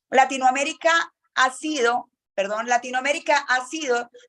Latinoamérica ha sido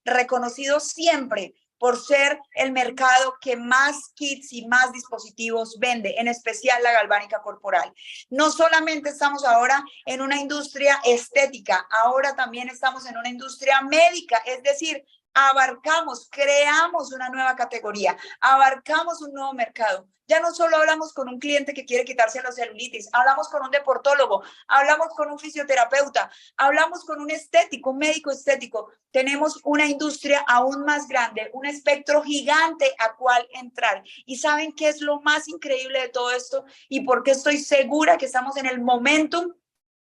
reconocido siempre por ser el mercado que más kits y más dispositivos vende, en especial la galvánica corporal. No solamente estamos ahora en una industria estética, ahora también estamos en una industria médica, es decir, abarcamos, creamos una nueva categoría, abarcamos un nuevo mercado. Ya no solo hablamos con un cliente que quiere quitarse la celulitis, hablamos con un deportólogo, hablamos con un fisioterapeuta, hablamos con un estético, un médico estético. Tenemos una industria aún más grande, un espectro gigante a cual entrar. ¿Y saben qué es lo más increíble de todo esto? ¿Y por qué estoy segura que estamos en el momentum?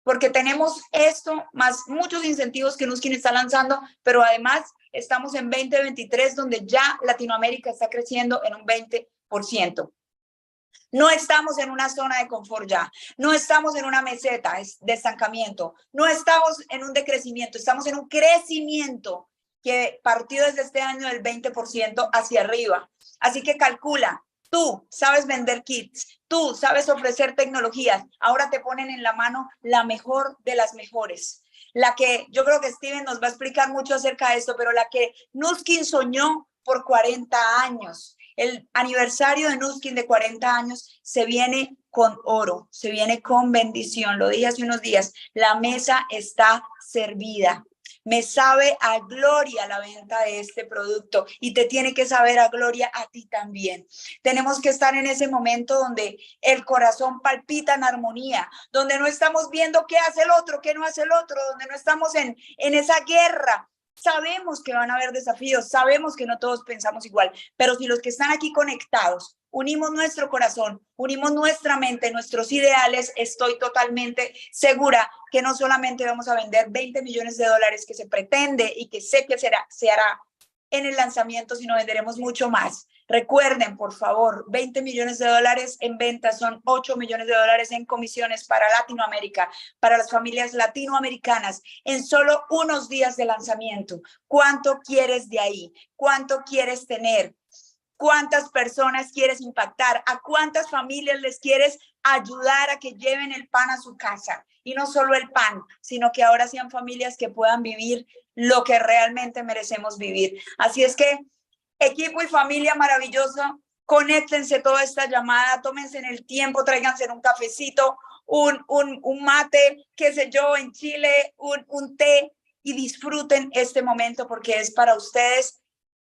Porque tenemos esto, más muchos incentivos que Nuskin está lanzando, pero además estamos en 2023, donde ya Latinoamérica está creciendo en un 20%. No estamos en una zona de confort ya, no estamos en una meseta de estancamiento, no estamos en un decrecimiento, estamos en un crecimiento que partió desde este año del 20% hacia arriba. Así que calcula, tú sabes vender kits, tú sabes ofrecer tecnologías, ahora te ponen en la mano la mejor de las mejores. La que yo creo que Steven nos va a explicar mucho acerca de esto, pero la que Nuskin soñó por 40 años. El aniversario de Nuskin de 40 años se viene con oro, se viene con bendición. Lo dije hace unos días, la mesa está servida. Me sabe a gloria la venta de este producto y te tiene que saber a gloria a ti también. Tenemos que estar en ese momento donde el corazón palpita en armonía, donde no estamos viendo qué hace el otro, qué no hace el otro, donde no estamos en esa guerra. Sabemos que van a haber desafíos, sabemos que no todos pensamos igual, pero si los que están aquí conectados unimos nuestro corazón, unimos nuestra mente, nuestros ideales, estoy totalmente segura que no solamente vamos a vender 20 millones de dólares que se pretende y que sé que se hará en el lanzamiento, sino venderemos mucho más. Recuerden, por favor, 20 millones de dólares en ventas son 8 millones de dólares en comisiones para Latinoamérica, para las familias latinoamericanas, en solo unos días de lanzamiento. ¿Cuánto quieres de ahí? ¿Cuánto quieres tener? ¿Cuántas personas quieres impactar? ¿A cuántas familias les quieres ayudar a que lleven el pan a su casa? Y no solo el pan, sino que ahora sean familias que puedan vivir lo que realmente merecemos vivir. Así es que, equipo y familia maravillosa, conéctense toda esta llamada, tómense en el tiempo, tráiganse un cafecito, un mate, qué sé yo, en Chile, un té, y disfruten este momento porque es para ustedes.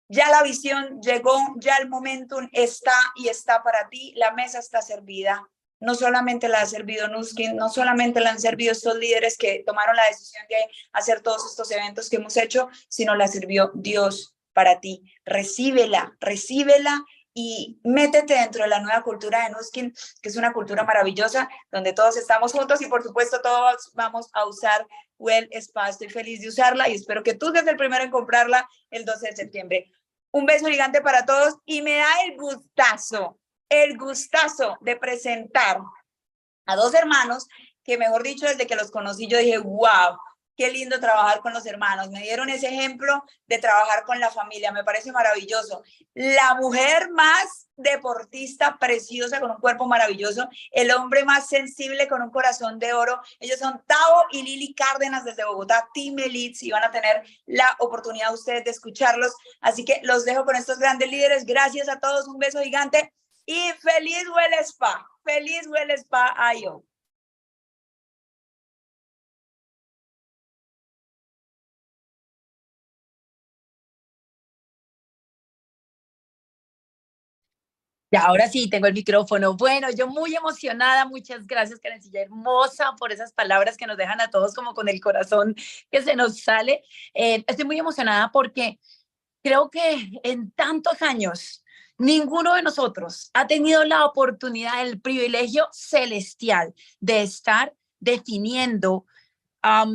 Ya la visión llegó, ya el momentum está y está para ti, la mesa está servida. No solamente la ha servido Nuskin, no solamente la han servido estos líderes que tomaron la decisión de hacer todos estos eventos que hemos hecho, sino la sirvió Dios para ti. Recíbela, recíbela y métete dentro de la nueva cultura de Nuskin, que es una cultura maravillosa, donde todos estamos juntos y por supuesto todos vamos a usar WellSpa. Estoy feliz de usarla y espero que tú seas el primero en comprarla el 12 de septiembre. Un beso gigante para todos y me da el gustazo de presentar a dos hermanos que, mejor dicho, desde que los conocí yo dije, wow, qué lindo trabajar con los hermanos. Me dieron ese ejemplo de trabajar con la familia, me parece maravilloso. La mujer más deportista, preciosa, con un cuerpo maravilloso, el hombre más sensible, con un corazón de oro. Ellos son Tavo y Lili Cárdenas desde Bogotá, Team Elites, y van a tener la oportunidad ustedes de escucharlos. Así que los dejo con estos grandes líderes. Gracias a todos, un beso gigante y feliz WellSpa. Feliz WellSpa IO. Y ahora sí, tengo el micrófono. Bueno, yo muy emocionada, muchas gracias, Karencilla, hermosa, por esas palabras que nos dejan a todos como con el corazón que se nos sale. Estoy muy emocionada porque creo que en tantos años ninguno de nosotros ha tenido la oportunidad, el privilegio celestial de estar definiendo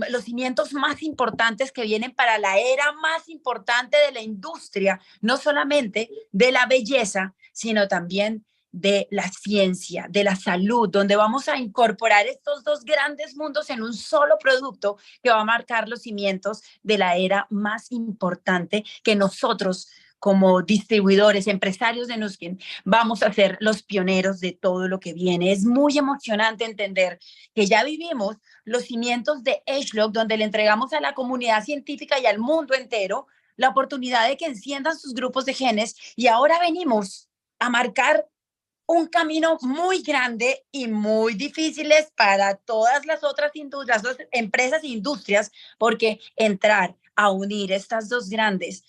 los cimientos más importantes que vienen para la era más importante de la industria, no solamente de la belleza, sino también de la ciencia, de la salud, donde vamos a incorporar estos dos grandes mundos en un solo producto que va a marcar los cimientos de la era más importante que nosotros como distribuidores, empresarios de Nu Skin, vamos a ser los pioneros de todo lo que viene. Es muy emocionante entender que ya vivimos los cimientos de ageLOC, donde le entregamos a la comunidad científica y al mundo entero la oportunidad de que enciendan sus grupos de genes, y ahora venimos a marcar un camino muy grande y muy difíciles para todas las otras industrias, las empresas e industrias, porque entrar a unir estas dos grandes,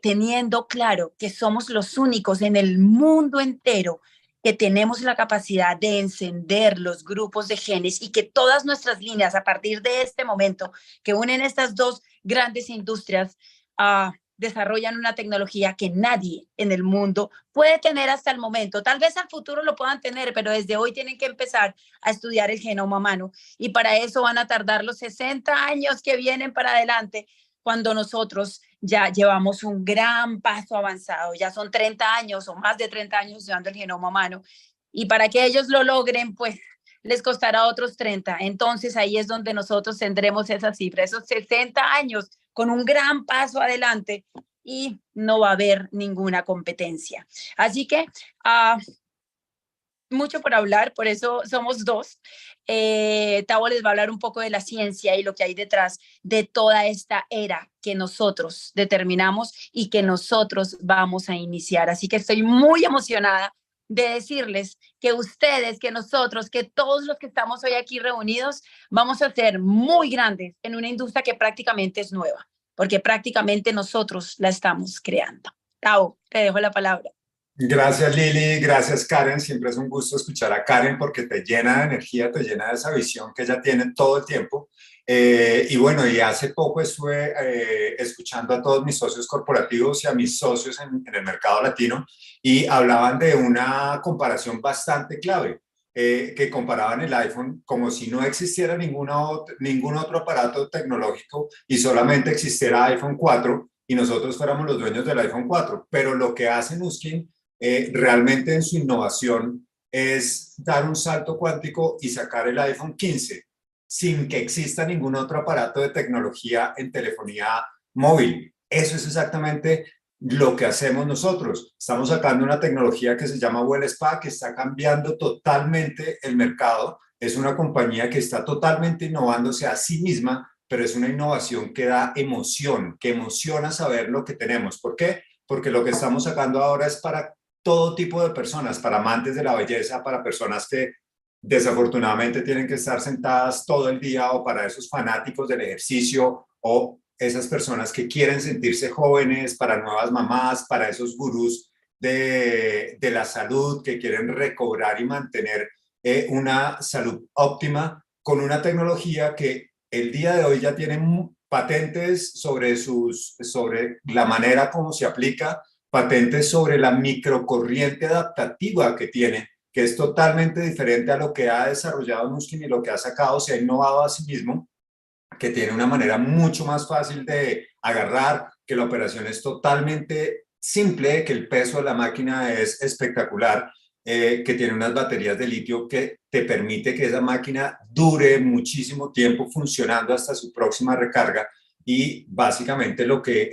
teniendo claro que somos los únicos en el mundo entero que tenemos la capacidad de encender los grupos de genes, y que todas nuestras líneas a partir de este momento que unen estas dos grandes industrias desarrollan una tecnología que nadie en el mundo puede tener hasta el momento. Tal vez al futuro lo puedan tener, pero desde hoy tienen que empezar a estudiar el genoma humano, y para eso van a tardar los 60 años que vienen para adelante, cuando nosotros ya llevamos un gran paso avanzado. Ya son 30 años o más de 30 años estudiando el genoma humano, y para que ellos lo logren, pues les costará otros 30. Entonces ahí es donde nosotros tendremos esa cifra, esos 60 años con un gran paso adelante, y no va a haber ninguna competencia. Así que mucho por hablar, por eso somos dos. Tavo les va a hablar un poco de la ciencia y lo que hay detrás de toda esta era que nosotros determinamos y que nosotros vamos a iniciar. Así que estoy muy emocionada de decirles que ustedes, que nosotros, que todos los que estamos hoy aquí reunidos, vamos a ser muy grandes en una industria que prácticamente es nueva, porque prácticamente nosotros la estamos creando. Tavo, te dejo la palabra. Gracias, Lili, gracias, Karen. Siempre es un gusto escuchar a Karen porque te llena de energía, te llena de esa visión que ella tiene todo el tiempo. Y bueno, y hace poco estuve escuchando a todos mis socios corporativos y a mis socios en el mercado latino, y hablaban de una comparación bastante clave, que comparaban el iPhone como si no existiera ningún otro aparato tecnológico y solamente existiera iPhone 4 y nosotros fuéramos los dueños del iPhone 4. Pero lo que hace Nu Skin realmente en su innovación es dar un salto cuántico y sacar el iPhone 15 sin que exista ningún otro aparato de tecnología en telefonía móvil. Eso es exactamente lo que hacemos nosotros. Estamos sacando una tecnología que se llama WellSpa, que está cambiando totalmente el mercado. Es una compañía que está totalmente innovándose a sí misma, pero es una innovación que da emoción, que emociona saber lo que tenemos. ¿Por qué? Porque lo que estamos sacando ahora es para todo tipo de personas, para amantes de la belleza, para personas que desafortunadamente tienen que estar sentadas todo el día, o para esos fanáticos del ejercicio, o esas personas que quieren sentirse jóvenes, para nuevas mamás, para esos gurús de la salud que quieren recobrar y mantener una salud óptima con una tecnología que el día de hoy ya tiene patentes sobre la manera como se aplica, patentes sobre la microcorriente adaptativa que tiene, que es totalmente diferente a lo que ha desarrollado Nu Skin y lo que ha sacado, se ha innovado a sí mismo, que tiene una manera mucho más fácil de agarrar, que la operación es totalmente simple, que el peso de la máquina es espectacular, que tiene unas baterías de litio que te permite que esa máquina dure muchísimo tiempo funcionando hasta su próxima recarga. Y básicamente lo que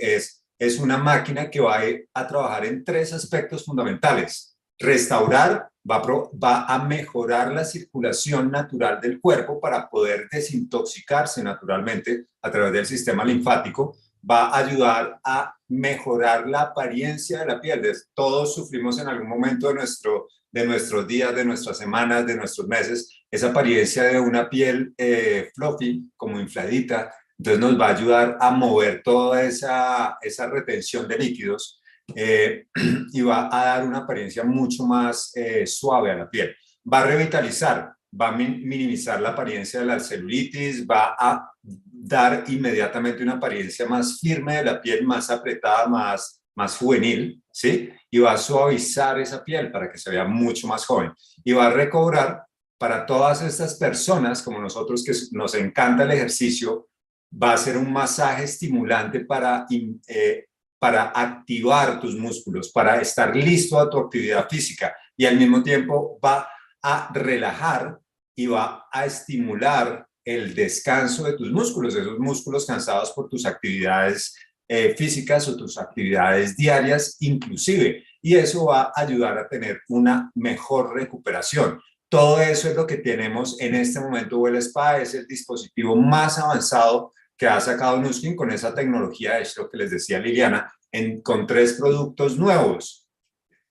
es una máquina que va a trabajar en tres aspectos fundamentales. Restaurar, va a mejorar la circulación natural del cuerpo para poder desintoxicarse naturalmente a través del sistema linfático. Va a ayudar a mejorar la apariencia de la piel. Todos sufrimos en algún momento de nuestros días, de nuestras semanas, de nuestros meses, esa apariencia de una piel fluffy, como infladita. Entonces nos va a ayudar a mover toda esa retención de líquidos, y va a dar una apariencia mucho más suave a la piel. Va a revitalizar, va a minimizar la apariencia de la celulitis, va a dar inmediatamente una apariencia más firme de la piel, más apretada, más juvenil, ¿sí? Y va a suavizar esa piel para que se vea mucho más joven. Y va a recobrar para todas estas personas como nosotros que nos encanta el ejercicio. Va a ser un masaje estimulante para activar tus músculos, para estar listo a tu actividad física, y al mismo tiempo va a relajar y va a estimular el descanso de tus músculos, esos músculos cansados por tus actividades físicas o tus actividades diarias inclusive. Y eso va a ayudar a tener una mejor recuperación. Todo eso es lo que tenemos en este momento. WellSpa es el dispositivo más avanzado que ha sacado Nuskin con esa tecnología, es lo que les decía Liliana, con 3 productos nuevos: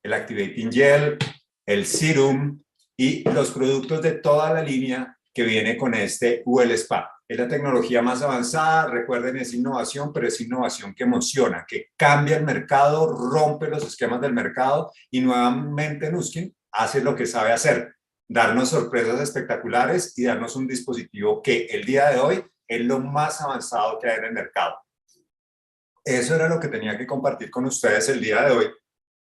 el Activating Gel, el Serum y los productos de toda la línea que viene con este WellSpa. Es la tecnología más avanzada, recuerden, es innovación, pero es innovación que emociona, que cambia el mercado, rompe los esquemas del mercado y nuevamente Nuskin hace lo que sabe hacer: darnos sorpresas espectaculares y darnos un dispositivo que el día de hoy es lo más avanzado que hay en el mercado. Eso era lo que tenía que compartir con ustedes el día de hoy,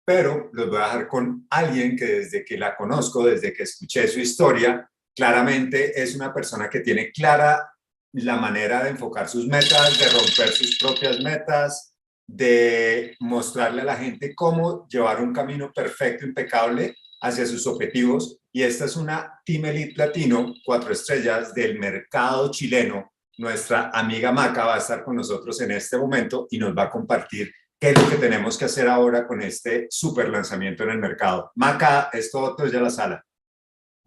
pero los voy a dejar con alguien que desde que la conozco, desde que escuché su historia, claramente es una persona que tiene clara la manera de enfocar sus metas, de romper sus propias metas, de mostrarle a la gente cómo llevar un camino perfecto, impecable hacia sus objetivos. Y esta es una Team Elite Latino 4 estrellas del mercado chileno. Nuestra amiga Maca va a estar con nosotros en este momento y nos va a compartir qué es lo que tenemos que hacer ahora con este super lanzamiento en el mercado. Maca, es todo tuya la sala.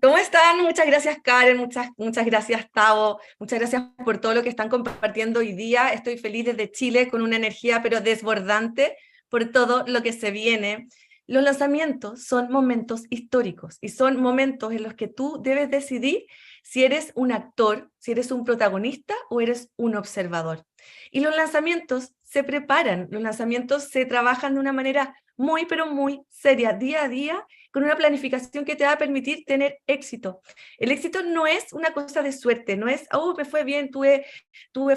¿Cómo están? Muchas gracias, Karen, muchas gracias, Tavo, muchas gracias por todo lo que están compartiendo hoy día. Estoy feliz desde Chile con una energía pero desbordante por todo lo que se viene. Los lanzamientos son momentos históricos y son momentos en los que tú debes decidir si eres un actor, si eres un protagonista o eres un observador. Y los lanzamientos se preparan, los lanzamientos se trabajan de una manera muy, pero muy seria, día a día, con una planificación que te va a permitir tener éxito. El éxito no es una cosa de suerte, no es, oh, me fue bien, tuve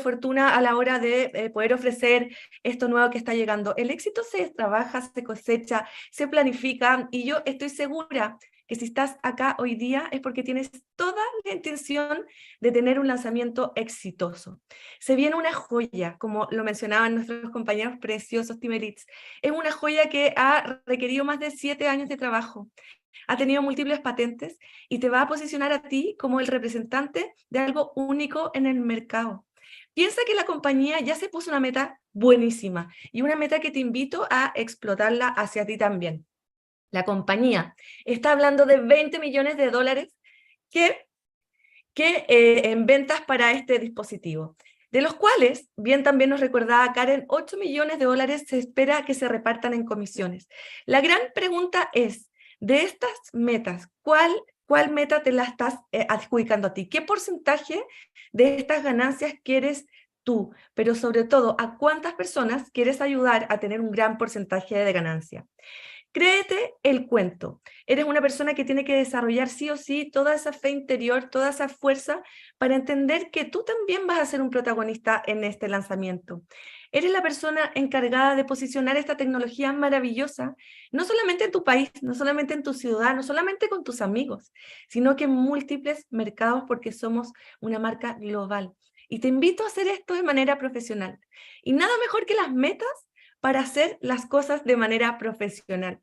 fortuna a la hora de poder ofrecer esto nuevo que está llegando. El éxito se trabaja, se cosecha, se planifica, y yo estoy segura que si estás acá hoy día es porque tienes toda la intención de tener un lanzamiento exitoso. Se viene una joya, como lo mencionaban nuestros compañeros preciosos Team Elites. Es una joya que ha requerido más de 7 años de trabajo. Ha tenido múltiples patentes y te va a posicionar a ti como el representante de algo único en el mercado. Piensa que la compañía ya se puso una meta buenísima y una meta que te invito a explotarla hacia ti también. La compañía está hablando de $20 millones que en ventas para este dispositivo, de los cuales, bien también nos recordaba Karen, $8 millones se espera que se repartan en comisiones. La gran pregunta es, de estas metas, ¿cuál meta te la estás adjudicando a ti? ¿Qué porcentaje de estas ganancias quieres tú? Pero sobre todo, ¿a cuántas personas quieres ayudar a tener un gran porcentaje de ganancia? Créete el cuento. Eres una persona que tiene que desarrollar sí o sí toda esa fe interior, toda esa fuerza para entender que tú también vas a ser un protagonista en este lanzamiento. Eres la persona encargada de posicionar esta tecnología maravillosa, no solamente en tu país, no solamente en tu ciudad, no solamente con tus amigos, sino que en múltiples mercados porque somos una marca global. Y te invito a hacer esto de manera profesional. Y nada mejor que las metas para hacer las cosas de manera profesional.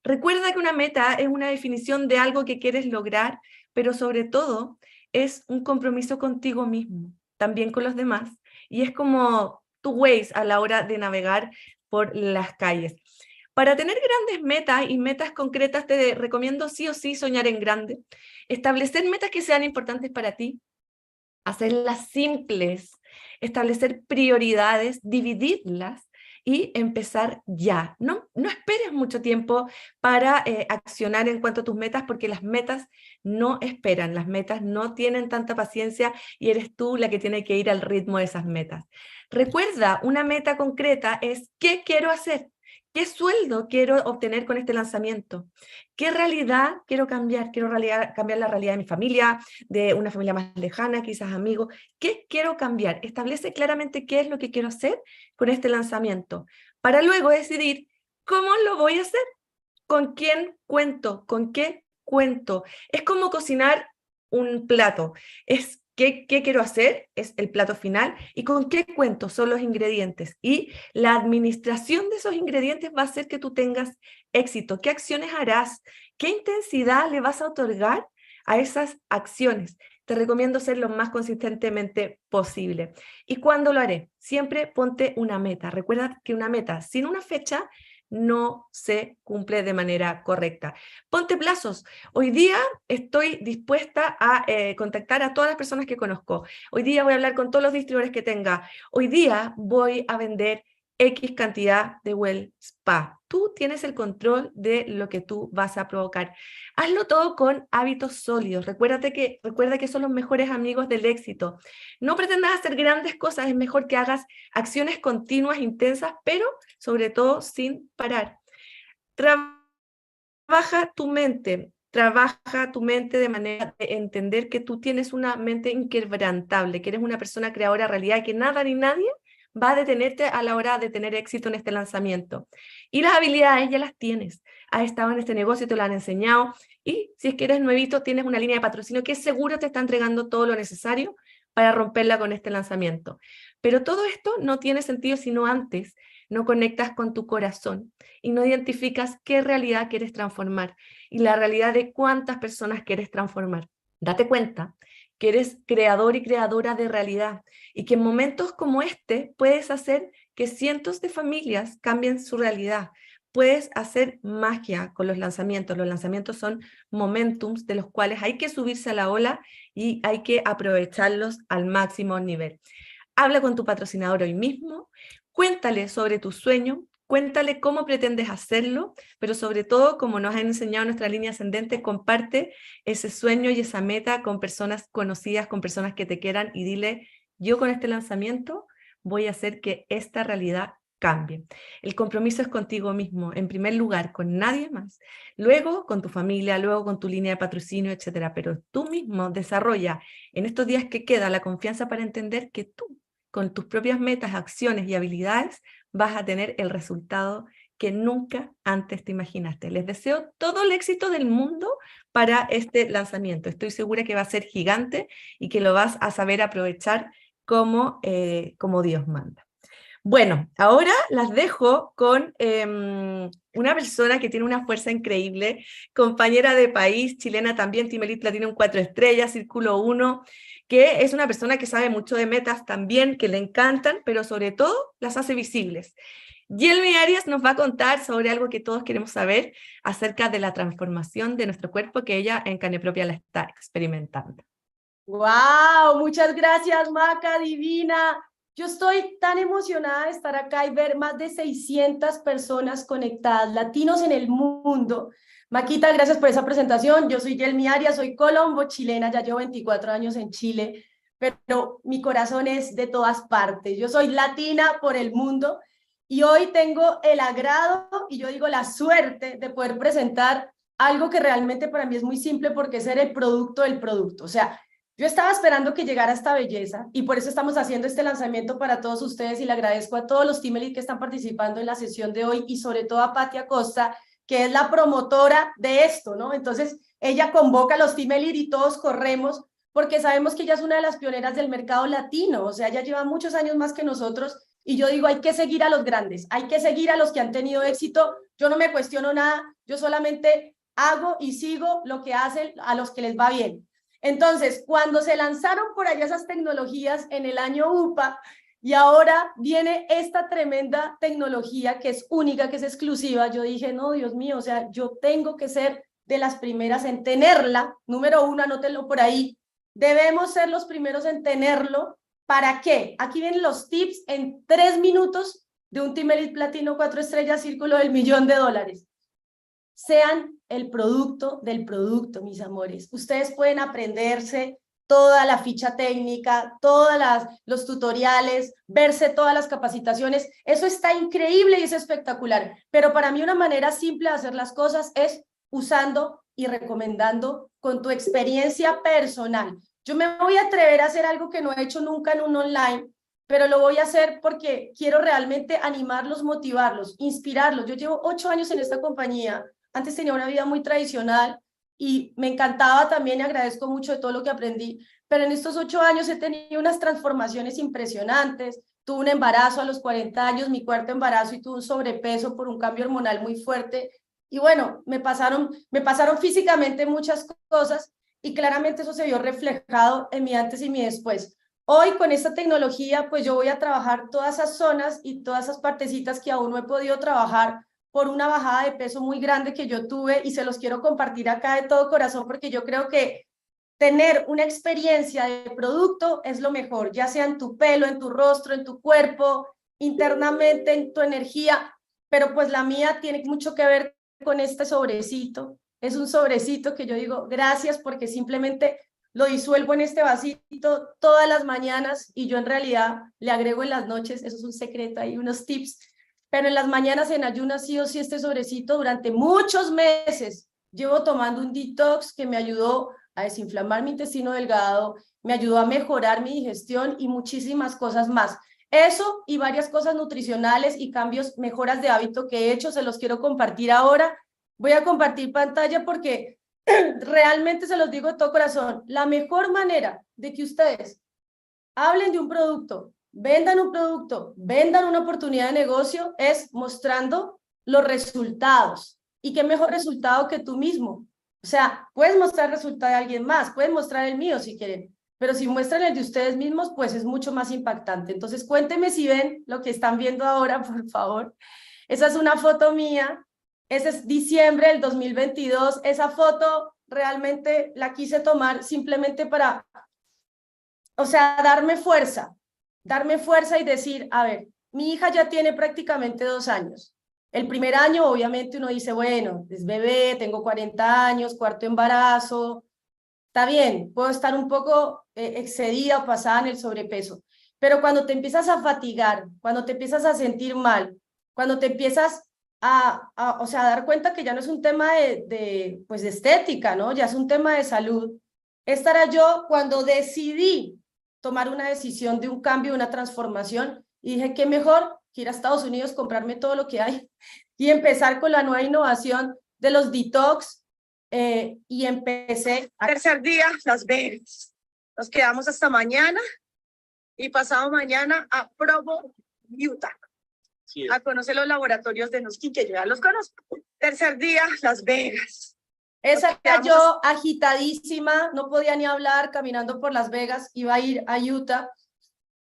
Recuerda que una meta es una definición de algo que quieres lograr, pero sobre todo es un compromiso contigo mismo, también con los demás, y es como tu Waze a la hora de navegar por las calles. Para tener grandes metas y metas concretas, te recomiendo sí o sí soñar en grande, establecer metas que sean importantes para ti, hacerlas simples, establecer prioridades, dividirlas, y empezar ya. No esperes mucho tiempo para accionar en cuanto a tus metas, porque las metas no esperan, las metas no tienen tanta paciencia y eres tú la que tiene que ir al ritmo de esas metas. Recuerda, una meta concreta es ¿qué quiero hacer? ¿Qué sueldo quiero obtener con este lanzamiento? ¿Qué realidad quiero cambiar? Quiero cambiar la realidad de mi familia, de una familia más lejana, quizás amigos. ¿Qué quiero cambiar? Establece claramente qué es lo que quiero hacer con este lanzamiento, para luego decidir cómo lo voy a hacer, con quién cuento, con qué cuento. Es como cocinar un plato, es ¿qué quiero hacer? Es el plato final. ¿Y con qué cuento? Son los ingredientes. Y la administración de esos ingredientes va a hacer que tú tengas éxito. ¿Qué acciones harás? ¿Qué intensidad le vas a otorgar a esas acciones? te recomiendo ser lo más consistentemente posible. ¿Y cuándo lo haré? Siempre ponte una meta. Recuerda que una meta sin una fecha no se cumple de manera correcta. Ponte plazos. Hoy día estoy dispuesta a contactar a todas las personas que conozco. Hoy día voy a hablar con todos los distribuidores que tenga. Hoy día voy a vender X cantidad de WellSpa. Tú tienes el control de lo que tú vas a provocar. Hazlo todo con hábitos sólidos. Recuerda que son los mejores amigos del éxito. No pretendas hacer grandes cosas, es mejor que hagas acciones continuas, intensas, pero sobre todo sin parar. Trabaja tu mente de manera de entender que tú tienes una mente inquebrantable, que eres una persona creadora de realidad y que nada ni nadie va a detenerte a la hora de tener éxito en este lanzamiento. Y las habilidades ya las tienes. Has estado en este negocio, te lo han enseñado. Y si es que eres nuevito, tienes una línea de patrocinio que seguro te está entregando todo lo necesario para romperla con este lanzamiento. Pero todo esto no tiene sentido si no antes no conectas con tu corazón y no identificas qué realidad quieres transformar y la realidad de cuántas personas quieres transformar. Date cuenta que eres creador y creadora de realidad y que en momentos como este puedes hacer que cientos de familias cambien su realidad. Puedes hacer magia con los lanzamientos. Los lanzamientos son momentums de los cuales hay que subirse a la ola y hay que aprovecharlos al máximo nivel. Habla con tu patrocinador hoy mismo, cuéntale sobre tu sueño, cuéntale cómo pretendes hacerlo, pero sobre todo, como nos ha enseñado nuestra línea ascendente, comparte ese sueño y esa meta con personas conocidas, con personas que te quieran y dile, yo con este lanzamiento voy a hacer que esta realidad cambie. El compromiso es contigo mismo, en primer lugar, con nadie más, luego con tu familia, luego con tu línea de patrocinio, etcétera, pero tú mismo desarrolla en estos días que queda la confianza para entender que tú, con tus propias metas, acciones y habilidades, vas a tener el resultado que nunca antes te imaginaste. Les deseo todo el éxito del mundo para este lanzamiento. Estoy segura que va a ser gigante y que lo vas a saber aprovechar como Dios manda. Bueno, ahora las dejo con una persona que tiene una fuerza increíble, compañera de país, chilena también, Team Elite Platinum 4 estrellas, Círculo 1, que es una persona que sabe mucho de metas también, que le encantan, pero sobre todo las hace visibles. Yelmi Arias nos va a contar sobre algo que todos queremos saber acerca de la transformación de nuestro cuerpo que ella en carne propia la está experimentando. ¡Wow! Muchas gracias, Maca, divina. Yo estoy tan emocionada de estar acá y ver más de 600 personas conectadas, latinos en el mundo. Maquita, gracias por esa presentación. Yo soy Yelmi Arias, soy colombo, chilena, ya llevo 24 años en Chile, pero mi corazón es de todas partes. Yo soy latina por el mundo y hoy tengo el agrado y yo digo la suerte de poder presentar algo que realmente para mí es muy simple porque es ser el producto del producto. O sea, yo estaba esperando que llegara esta belleza y por eso estamos haciendo este lanzamiento para todos ustedes y le agradezco a todos los Team Elite que están participando en la sesión de hoy y sobre todo a Pati Acosta, que es la promotora de esto, ¿no? Entonces, ella convoca a los Team Elite y todos corremos porque sabemos que ella es una de las pioneras del mercado latino, o sea, ella lleva muchos años más que nosotros y yo digo, hay que seguir a los grandes, hay que seguir a los que han tenido éxito. Yo no me cuestiono nada, yo solamente hago y sigo lo que hacen a los que les va bien. Entonces, cuando se lanzaron por allá esas tecnologías en el año UPA y ahora viene esta tremenda tecnología que es única, que es exclusiva, yo dije, no, Dios mío, o sea, yo tengo que ser de las primeras en tenerla. Número uno, anótenlo por ahí. Debemos ser los primeros en tenerlo. ¿Para qué? Aquí vienen los tips en 3 minutos de un Team Elite Platino 4 estrellas, Círculo del $1.000.000. Sean el producto del producto, mis amores. Ustedes pueden aprenderse toda la ficha técnica, todos los tutoriales, verse todas las capacitaciones. Eso está increíble y es espectacular. Pero para mí una manera simple de hacer las cosas es usando y recomendando con tu experiencia personal. Yo me voy a atrever a hacer algo que no he hecho nunca en un online, pero lo voy a hacer porque quiero realmente animarlos, motivarlos, inspirarlos. Yo llevo 8 años en esta compañía. Antes tenía una vida muy tradicional y me encantaba también y agradezco mucho de todo lo que aprendí, pero en estos 8 años he tenido unas transformaciones impresionantes. Tuve un embarazo a los 40 años, mi 4.º embarazo, y tuve un sobrepeso por un cambio hormonal muy fuerte. Y bueno, me pasaron físicamente muchas cosas y claramente eso se vio reflejado en mi antes y mi después. Hoy con esta tecnología, pues yo voy a trabajar todas esas zonas y todas esas partecitas que aún no he podido trabajar por una bajada de peso muy grande que yo tuve y se los quiero compartir acá de todo corazón porque yo creo que tener una experiencia de producto es lo mejor, ya sea en tu pelo, en tu rostro, en tu cuerpo, internamente, en tu energía, pero pues la mía tiene mucho que ver con este sobrecito. Es un sobrecito que yo digo gracias porque simplemente lo disuelvo en este vasito todas las mañanas y yo en realidad le agrego en las noches, eso es un secreto, hay unos tips, pero en las mañanas en ayunas sí o sí este sobrecito durante muchos meses. Llevo tomando un detox que me ayudó a desinflamar mi intestino delgado, me ayudó a mejorar mi digestión y muchísimas cosas más. Eso y varias cosas nutricionales y cambios, mejoras de hábito que he hecho, se los quiero compartir ahora. Voy a compartir pantalla porque realmente se los digo de todo corazón, la mejor manera de que ustedes hablen de un producto, vendan una oportunidad de negocio es mostrando los resultados. ¿Y qué mejor resultado que tú mismo? O sea, puedes mostrar el resultado de alguien más, pueden mostrar el mío si quieren, pero si muestran el de ustedes mismos, pues es mucho más impactante. Entonces, cuéntenme si ven lo que están viendo ahora, por favor. Esa es una foto mía, ese es diciembre del 2022. Esa foto realmente la quise tomar simplemente para, o sea, darme fuerza y decir, a ver, mi hija ya tiene prácticamente 2 años. El primer año, obviamente, uno dice, bueno, es bebé, tengo 40 años, cuarto embarazo, está bien, puedo estar un poco excedida o pasada en el sobrepeso, pero cuando te empiezas a fatigar, cuando te empiezas a sentir mal, cuando te empiezas o sea, a dar cuenta que ya no es un tema pues de estética, ¿no? Ya es un tema de salud. Esta era yo cuando decidí tomar una decisión de un cambio, una transformación, y dije, qué mejor que ir a Estados Unidos, comprarme todo lo que hay y empezar con la nueva innovación de los detox, y empecé. Tercer día, Las Vegas. Nos quedamos hasta mañana y pasado mañana a Provo, Utah, a conocer los laboratorios de Nuskin, que yo ya los conozco. Tercer día, Las Vegas. Esa era yo agitadísima, no podía ni hablar, caminando por Las Vegas, iba a ir a Utah.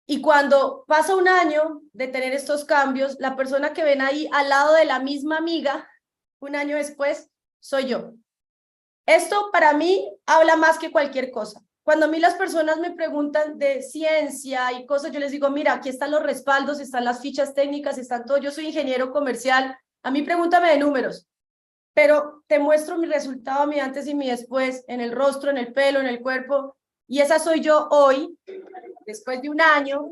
Y cuando pasa un año de tener estos cambios, la persona que ven ahí al lado de la misma amiga, un año después, soy yo. Esto para mí habla más que cualquier cosa. Cuando a mí las personas me preguntan de ciencia y cosas, yo les digo, mira, aquí están los respaldos, están las fichas técnicas, están todo. Yo soy ingeniero comercial, a mí pregúntame de números, pero te muestro mi resultado, mi antes y mi después, en el rostro, en el pelo, en el cuerpo, y esa soy yo hoy, después de un año.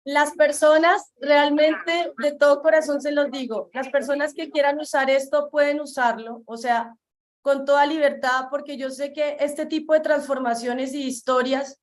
Las personas, realmente, de todo corazón se los digo, las personas que quieran usar esto pueden usarlo, o sea, con toda libertad, porque yo sé que este tipo de transformaciones y historias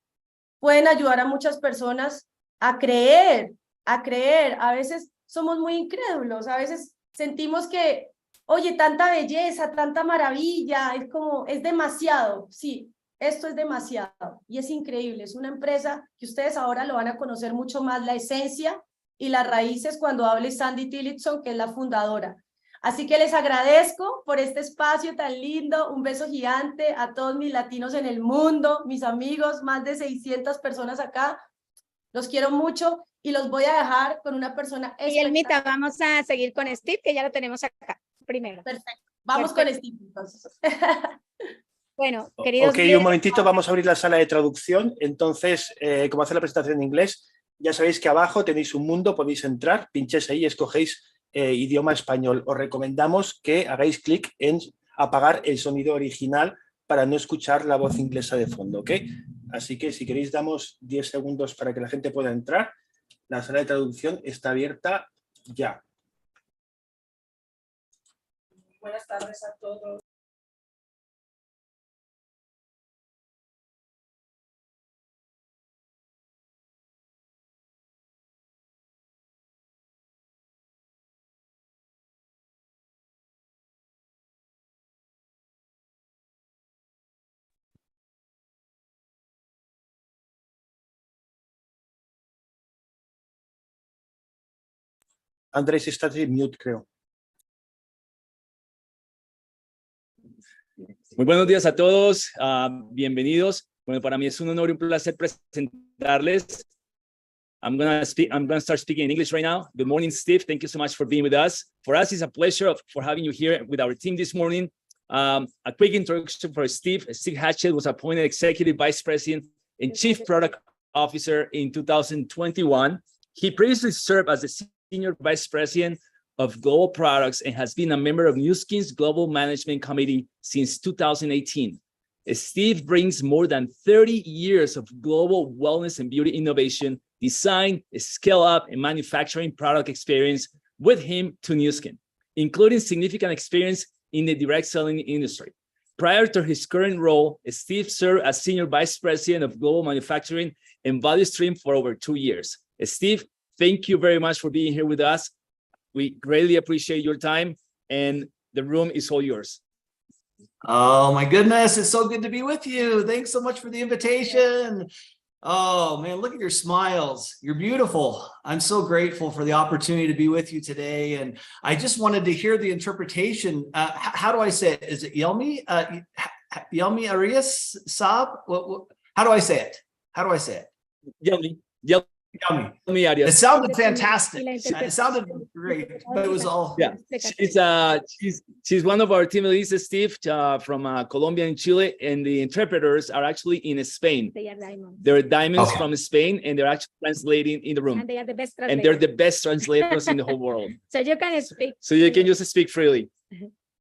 pueden ayudar a muchas personas a creer, a creer. A veces somos muy incrédulos, a veces sentimos que, oye, tanta belleza, tanta maravilla, es como, es demasiado. Sí, esto es demasiado y es increíble. Es una empresa que ustedes ahora lo van a conocer mucho más, la esencia y las raíces cuando hable Sandie Tillotson, que es la fundadora. Así que les agradezco por este espacio tan lindo, un beso gigante a todos mis latinos en el mundo, mis amigos, más de 600 personas acá, los quiero mucho y los voy a dejar con una persona especial. Y Elmita, vamos a seguir con Steve, que ya lo tenemos acá primero. Perfecto, vamos con Steve entonces. Bueno, queridos... Ok, un momentito, vamos a abrir la sala de traducción. Entonces, como hace la presentación en inglés, ya sabéis que abajo tenéis un mundo, podéis entrar, pinchéis ahí y escogéis idioma español. Os recomendamos que hagáis clic en apagar el sonido original para no escuchar la voz inglesa de fondo, ¿ok? Así que si queréis damos 10 segundos para que la gente pueda entrar. La sala de traducción está abierta ya. Buenas tardes a todos. Andrés, estás en mute, creo. Muy buenos días a todos, bienvenidos. Bueno, para mí es un honor y un placer presentarles. I'm gonna start speaking in English right now. Good morning, Steve. Thank you so much for being with us. For us, it's a pleasure for having you here with our team this morning. A quick introduction for Steve. Steve Hatchett was appointed Executive Vice President and Chief Product Officer in 2021. He previously served as the Senior Vice President of Global Products and has been a member of Nu Skin's Global Management Committee since 2018. Steve brings more than 30 years of global wellness and beauty innovation, design, scale up, and manufacturing product experience with him to Nu Skin, including significant experience in the direct selling industry. Prior to his current role, Steve served as Senior Vice President of Global Manufacturing and Value Stream for over 2 years. Steve, thank you very much for being here with us. We greatly appreciate your time, and the room is all yours. Oh my goodness, it's so good to be with you. Thanks so much for the invitation. Oh man, look at your smiles. You're beautiful. I'm so grateful for the opportunity to be with you today. And I just wanted to hear the interpretation. How do I say it? Is it Yelmi? Yelmi Arias Saab? How do I say it? How do I say it? Yummy. It sounded fantastic. It sounded great, but it was all. Yeah, she's one of our team leads, Steve, from Colombia and Chile, and the interpreters are actually in Spain. They are diamonds. They're diamonds from Spain, and they're actually translating in the room. And they are the best translators. And they're the best translators in the whole world. So you can speak. So you can just speak freely.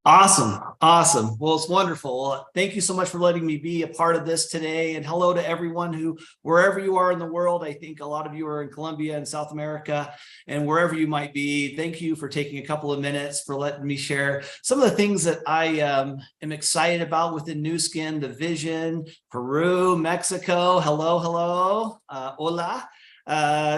Awesome. Awesome. Well, it's wonderful. Well, thank you so much for letting me be a part of this today. And hello to everyone who, wherever you are in the world, I think a lot of you are in Colombia and South America, and wherever you might be, thank you for taking a couple of minutes for letting me share some of the things that I am excited about within Nu Skin, the vision, Peru, Mexico. Hello. Hola.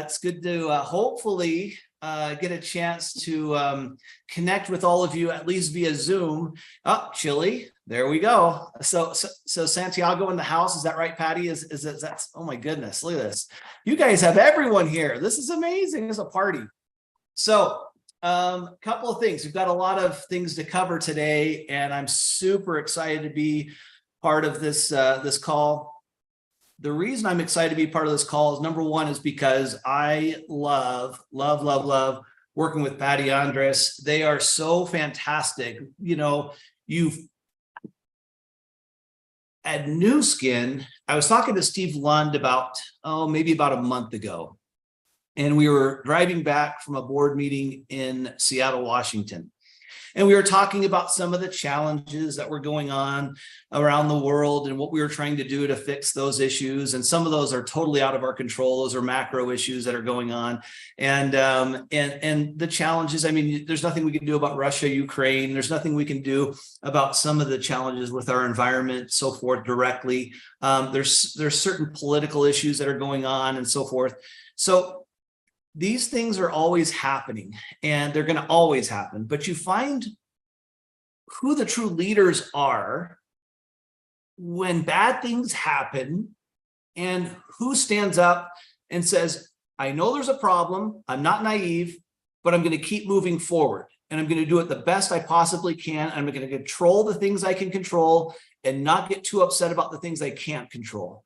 It's good to hopefully get a chance to connect with all of you, at least via Zoom. Oh, Chile, there we go. So Santiago in the house, is that right, Patty? Is that, oh my goodness, look at this. You guys have everyone here. This is amazing. It's a party. So couple of things. We've got a lot of things to cover today, and I'm super excited to be part of this this call. The reason I'm excited to be part of this call is, number one, is because I love working with Patty Andres. They are so fantastic. You know, at Nu Skin, I was talking to Steve Lund about, maybe about a month ago. And we were driving back from a board meeting in Seattle, Washington. And we were talking about some of the challenges that were going on around the world and what we were trying to do to fix those issues. And some of those are totally out of our control. Those are macro issues that are going on. And the challenges, I mean, there's nothing we can do about Russia, Ukraine. There's nothing we can do about some of the challenges with our environment, so forth, directly. There's certain political issues that are going on and so forth. So these things are always happening, and they're going to always happen, but you find who the true leaders are when bad things happen, and who stands up and says, I know there's a problem, I'm not naive, but I'm going to keep moving forward, and I'm going to do it the best I possibly can. I'm going to control the things I can control and not get too upset about the things I can't control.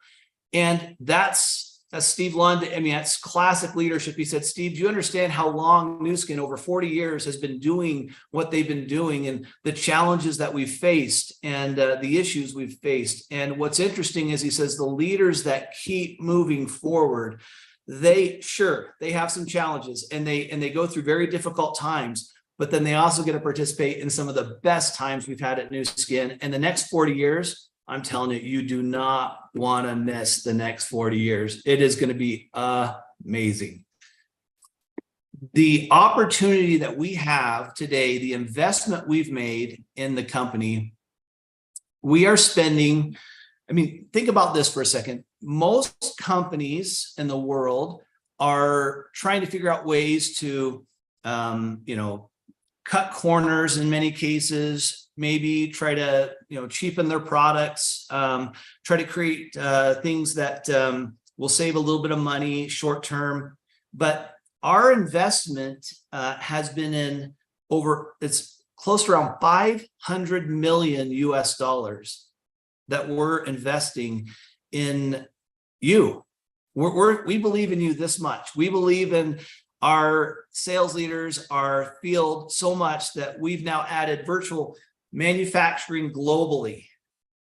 And that's Steve Lund. I mean, that's classic leadership. He said, Steve, do you understand how long Nu Skin, over 40 years, has been doing what they've been doing, and the challenges that we've faced, and the issues we've faced? And what's interesting is, he says, the leaders that keep moving forward, they have some challenges, and they go through very difficult times, but then they also get to participate in some of the best times we've had at Nu Skin. And the next 40 years, I'm telling you, you do not want to miss the next 40 years. It is going to be amazing. The opportunity that we have today, the investment we've made in the company, we are spending, I mean, think about this for a second. Most companies in the world are trying to figure out ways to, cut corners in many cases, maybe try to, cheapen their products, try to create things that will save a little bit of money short term. But our investment has been in it's close to around 500 million US dollars that we're investing in you. We believe in you this much. We believe in our sales leaders, our field so much that we've now added virtual manufacturing globally,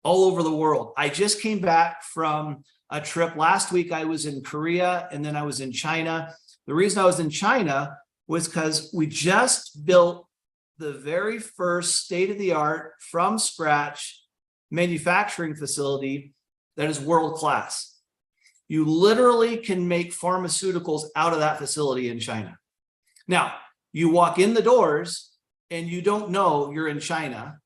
all over the world. I just came back from a trip. Last week I was in Korea and then I was in China. The reason I was in China was because we just built the very first state-of-the-art from scratch manufacturing facility that is world-class. You literally can make pharmaceuticals out of that facility in China. Now, you walk in the doors and you don't know you're in China.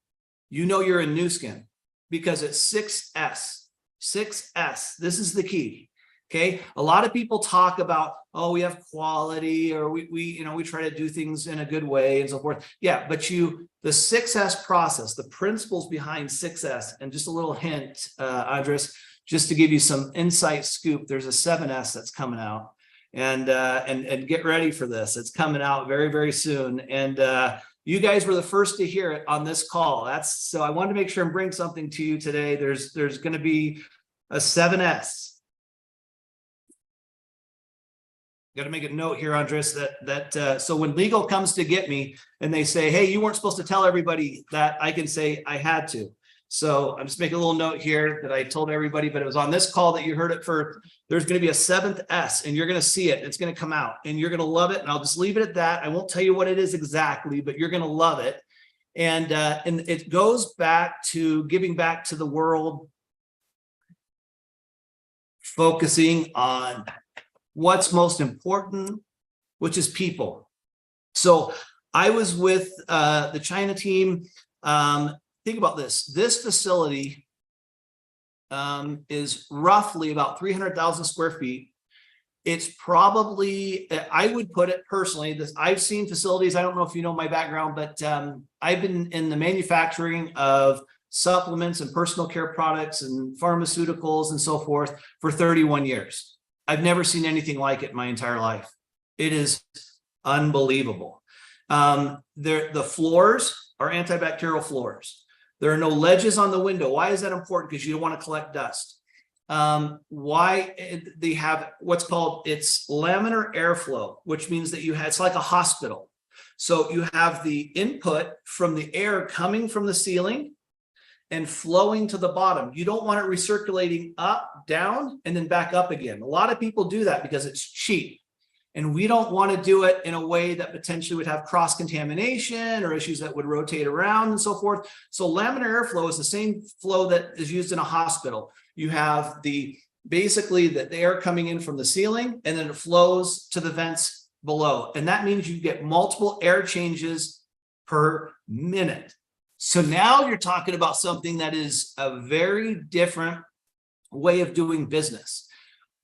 You know you're in Nu Skin because it's 6S. 6S. This is the key. Okay. A lot of people talk about, oh, we have quality, or we try to do things in a good way and so forth. Yeah, but the 6S process, the principles behind 6S, and just a little hint, Andres, just to give you some insight scoop, there's a 7S that's coming out, and get ready for this. It's coming out very, very soon. And you guys were the first to hear it on this call. So I wanted to make sure and bring something to you today. There's going to be a 7S. Got to make a note here, Andres, so when legal comes to get me and they say, hey, you weren't supposed to tell everybody that, I can say I had to. So I'm just making a little note here that I told everybody, but it was on this call that you heard it for. There's going to be a 7th S, and you're going to see it. It's going to come out and you're going to love it. And I'll just leave it at that. I won't tell you what it is exactly, but you're going to love it. And it goes back to giving back to the world, focusing on what's most important, which is people. So I was with the China team. Think about this. This facility is roughly about 300,000 square feet. It's probably, I would put it personally, I've seen facilities, I don't know if you know my background, but I've been in the manufacturing of supplements and personal care products and pharmaceuticals and so forth for 31 years. I've never seen anything like it in my entire life. It is unbelievable. The floors are antibacterial floors. There are no ledges on the window. Why is that important? Because you don't want to collect dust. Why they have what's called, it's laminar airflow, which means that it's like a hospital. So you have the input from the air coming from the ceiling and flowing to the bottom. You don't want it recirculating up, down, and then back up again. A lot of people do that because it's cheap. And we don't want to do it in a way that potentially would have cross-contamination or issues that would rotate around and so forth. So laminar airflow is the same flow that is used in a hospital. You have basically the air coming in from the ceiling, and then it flows to the vents below. And that means you get multiple air changes per minute. So now you're talking about something that is a very different way of doing business.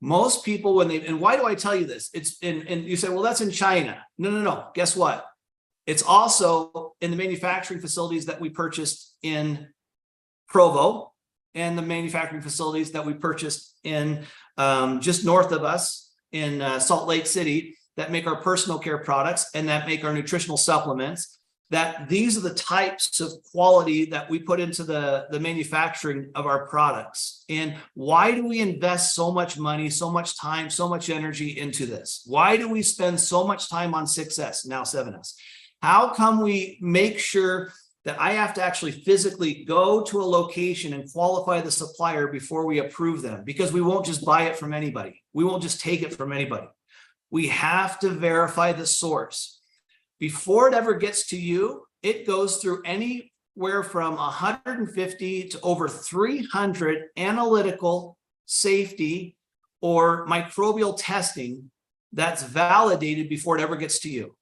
Most people, and why do I tell you this? And you say, well, that's in China. No. Guess what? It's also in the manufacturing facilities that we purchased in Provo, and the manufacturing facilities that we purchased in just north of us in Salt Lake City that make our personal care products and that make our nutritional supplements. That these are the types of quality that we put into the manufacturing of our products. And why do we invest so much money, so much time, so much energy into this? Why do we spend so much time on 6S, now 7S? How come we make sure that I have to actually physically go to a location and qualify the supplier before we approve them? Because we won't just buy it from anybody. We won't just take it from anybody. We have to verify the source. Before it ever gets to you, it goes through anywhere from 150 to over 300 analytical safety or microbial testing that's validated before it ever gets to you.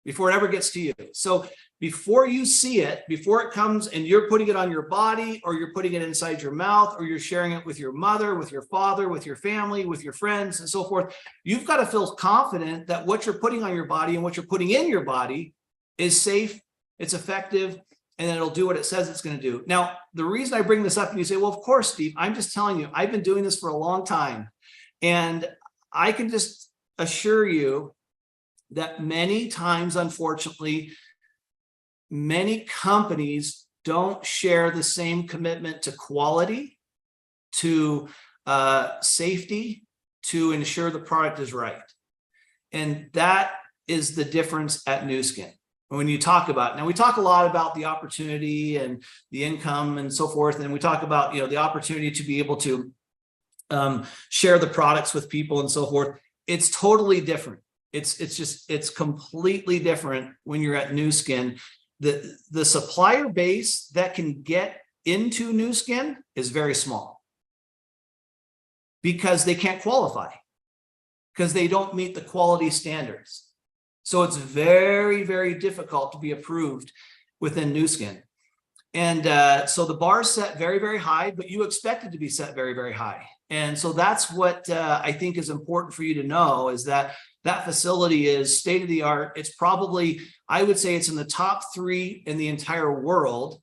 Before it ever gets to you. So before you see it, before it comes and you're putting it on your body, or you're putting it inside your mouth, or you're sharing it with your mother, with your father, with your family, with your friends, and so forth, you've got to feel confident that what you're putting on your body and what you're putting in your body is safe, it's effective, and it'll do what it says it's going to do. Now, the reason I bring this up, and you say, well, of course, Steve, I'm just telling you, I've been doing this for a long time, and I can just assure you that many times, unfortunately, many companies don't share the same commitment to quality, to safety, to ensure the product is right. And that is the difference at Nu Skin. When you talk about, now we talk a lot about the opportunity and the income and so forth. And we talk about, the opportunity to be able to share the products with people and so forth. It's totally different. It's completely different when you're at Nu Skin. The supplier base that can get into Nu Skin is very small because they can't qualify, because they don't meet the quality standards. So it's very, very difficult to be approved within Nu Skin. And so the bar is set very, very high, but you expect it to be set very, very high. And so that's what I think is important for you to know, is that that facility is state of the art. It's probably, I would say it's in the top 3 in the entire world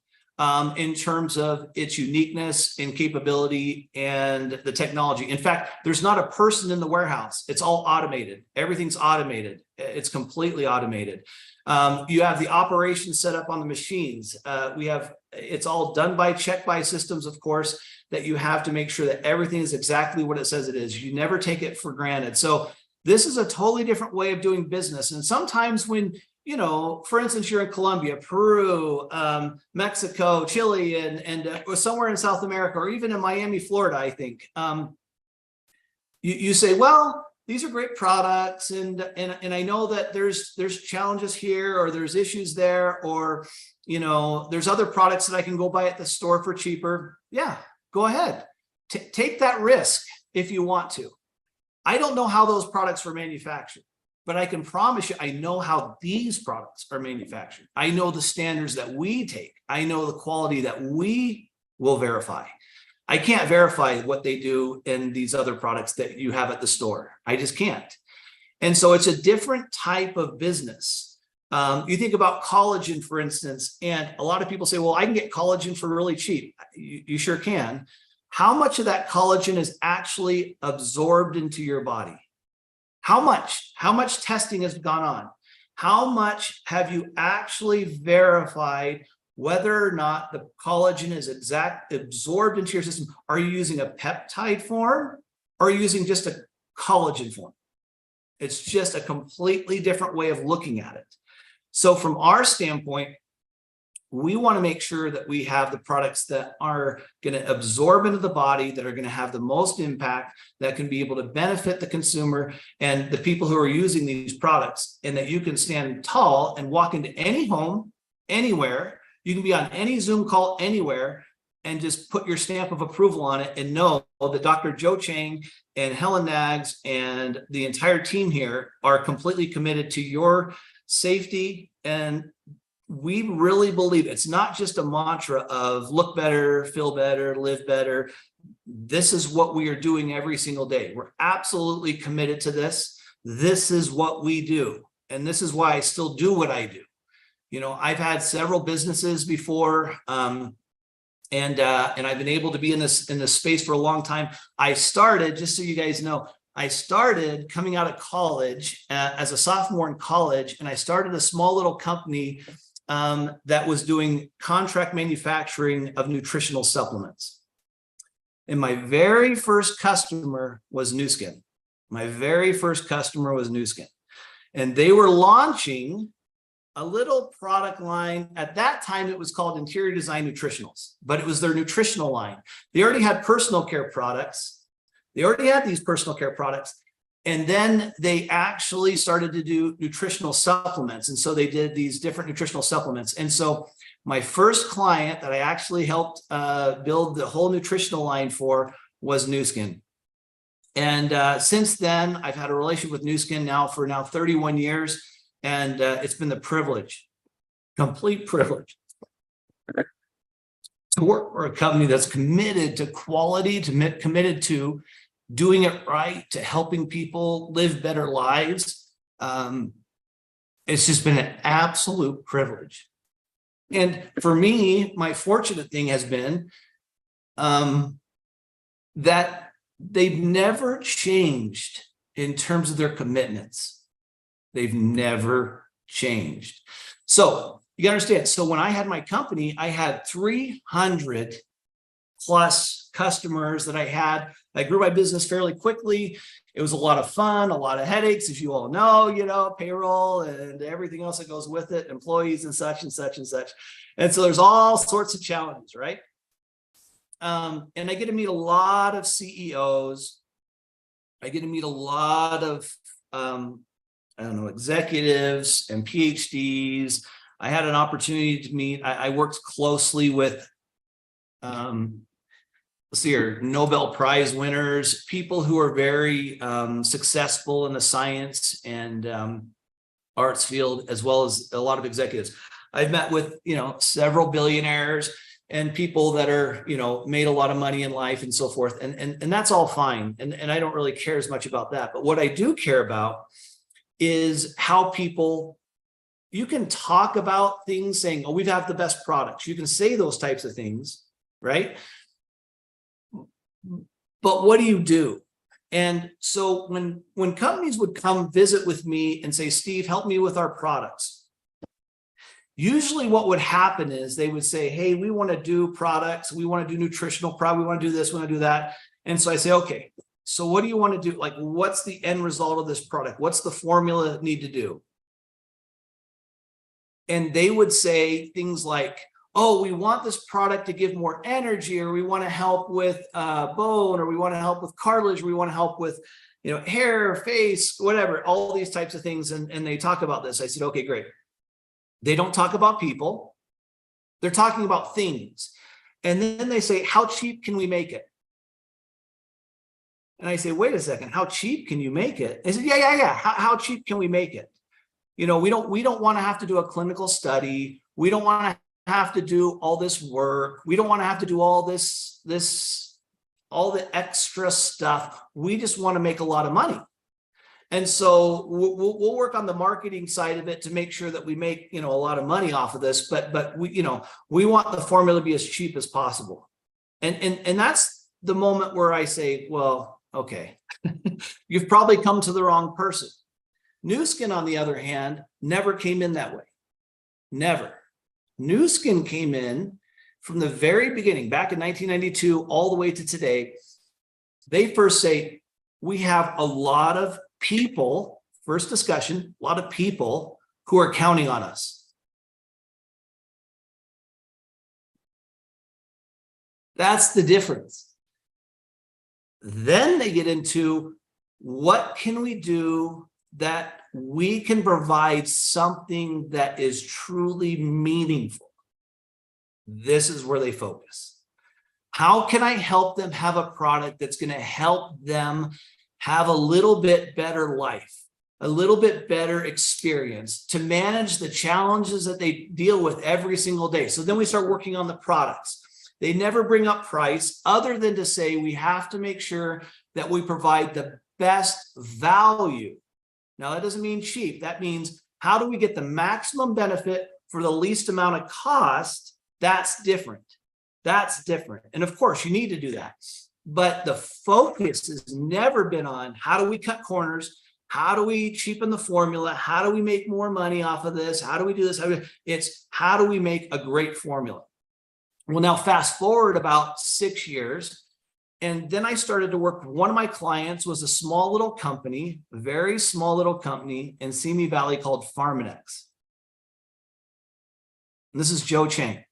in terms of its uniqueness and capability and the technology. In fact, there's not a person in the warehouse. It's all automated. Everything's automated. It's completely automated. You have the operations set up on the machines. It's all done by check-by systems, of course, that you have to make sure that everything is exactly what it says it is. You never take it for granted. So this is a totally different way of doing business. And sometimes when, for instance, you're in Colombia, Peru, Mexico, Chile, and or somewhere in South America, or even in Miami, Florida, I think, you say, well, these are great products, and I know that there's challenges here, or there's issues there, or there's other products that I can go buy at the store for cheaper. Yeah, go ahead. Take that risk if you want to. I don't know how those products were manufactured, but I can promise you, I know how these products are manufactured. I know the standards that we take. I know the quality that we will verify. I can't verify what they do in these other products that you have at the store. I just can't. And so it's a different type of business. You think about collagen, for instance, and a lot of people say, well, I can get collagen for really cheap. You sure can. How much of that collagen is actually absorbed into your body? How much? How much testing has gone on? How much have you actually verified whether or not the collagen is absorbed into your system? Are you using a peptide form, or are you using just a collagen form? It's just a completely different way of looking at it. So from our standpoint, we want to make sure that we have the products that are going to absorb into the body, that are going to have the most impact, that can be able to benefit the consumer and the people who are using these products, and that you can stand tall and walk into any home, anywhere. You can be on any Zoom call anywhere and just put your stamp of approval on it and know that Dr. Joe Chang and Helen Nags and the entire team here are completely committed to your safety. And we really believe it's not just a mantra of look better, feel better, live better. This is what we are doing every single day. We're absolutely committed to this. This is what we do. And this is why I still do what I do. I've had several businesses before, and I've been able to be in this space for a long time. I started, just so you guys know, I started coming out of college as a sophomore in college, and I started a small little company that was doing contract manufacturing of nutritional supplements. And my very first customer was Nu Skin. My very first customer was Nu Skin. And they were launching a little product line. At that time, it was called Interior Design Nutritionals, but it was their nutritional line. They already had personal care products. They already had these personal care products. And then they actually started to do nutritional supplements. And so they did these different nutritional supplements. And so my first client that I actually helped build the whole nutritional line for was Nu Skin. And since then, I've had a relationship with Nu Skin for 31 years. And it's been the privilege, complete privilege, to work for a company that's committed to quality, committed to doing it right, to helping people live better lives. It's just been an absolute privilege. And for me, my fortunate thing has been that they've never changed in terms of their commitments. They've never changed. So you gotta understand, so when I had my company, I had 300 plus customers that I had. I grew my business fairly quickly. It was a lot of fun, a lot of headaches, as you all know, payroll and everything else that goes with it, employees and such and such and such. And so there's all sorts of challenges, right? And I get to meet a lot of CEOs. I get to meet a lot of, executives and PhDs. I had an opportunity to meet, I worked closely with, Nobel Prize winners, people who are very successful in the science and arts field, as well as a lot of executives. I've met with, several billionaires and people that are, made a lot of money in life and so forth. And that's all fine. And I don't really care as much about that. But what I do care about is how people, you can talk about things saying, oh, we have the best products. You can say those types of things, right? But what do you do? And so when companies would come visit with me and say, Steve, help me with our products. Usually what would happen is they would say, hey, we want to do products. We want to do nutritional products. We want to do this, we want to do that. And so I say, okay, so what do you want to do? Like, what's the end result of this product? What's the formula need to do? And they would say things like, oh, we want this product to give more energy, or we want to help with bone, or we want to help with cartilage, or we want to help with, hair, face, whatever, all these types of things. And they talk about this. I said, okay, great. They don't talk about people. They're talking about things. And then they say, how cheap can we make it? And I say, wait a second, how cheap can you make it? They said, yeah. How cheap can we make it? We don't want to have to do a clinical study. We don't want to have to do all this work. We don't want to have to do all all the extra stuff. We just want to make a lot of money. And so we'll work on the marketing side of it to make sure that we make, a lot of money off of this, but we want the formula to be as cheap as possible. And that's the moment where I say, well, okay, you've probably come to the wrong person. Nu Skin, on the other hand, never came in that way. Never. Nu Skin came in from the very beginning, back in 1992, all the way to today. They first say, we have a lot of people, first discussion, a lot of people who are counting on us. That's the difference. Then they get into, what can we do that we can provide something that is truly meaningful? This is where they focus. How can I help them have a product that's going to help them have a little bit better life, a little bit better experience to manage the challenges that they deal with every single day? So then we start working on the products. They never bring up price other than to say we have to make sure that we provide the best value. Now, that doesn't mean cheap. That means, how do we get the maximum benefit for the least amount of cost? That's different. That's different. And of course, you need to do that. But the focus has never been on, how do we cut corners? How do we cheapen the formula? How do we make more money off of this? How do we do this? It's how do we make a great formula? Well, now fast forward about 6 years. And then I started to work. One of my clients was a small little company, a very small little company in Simi Valley called Pharmanex. And this is Joe Chang.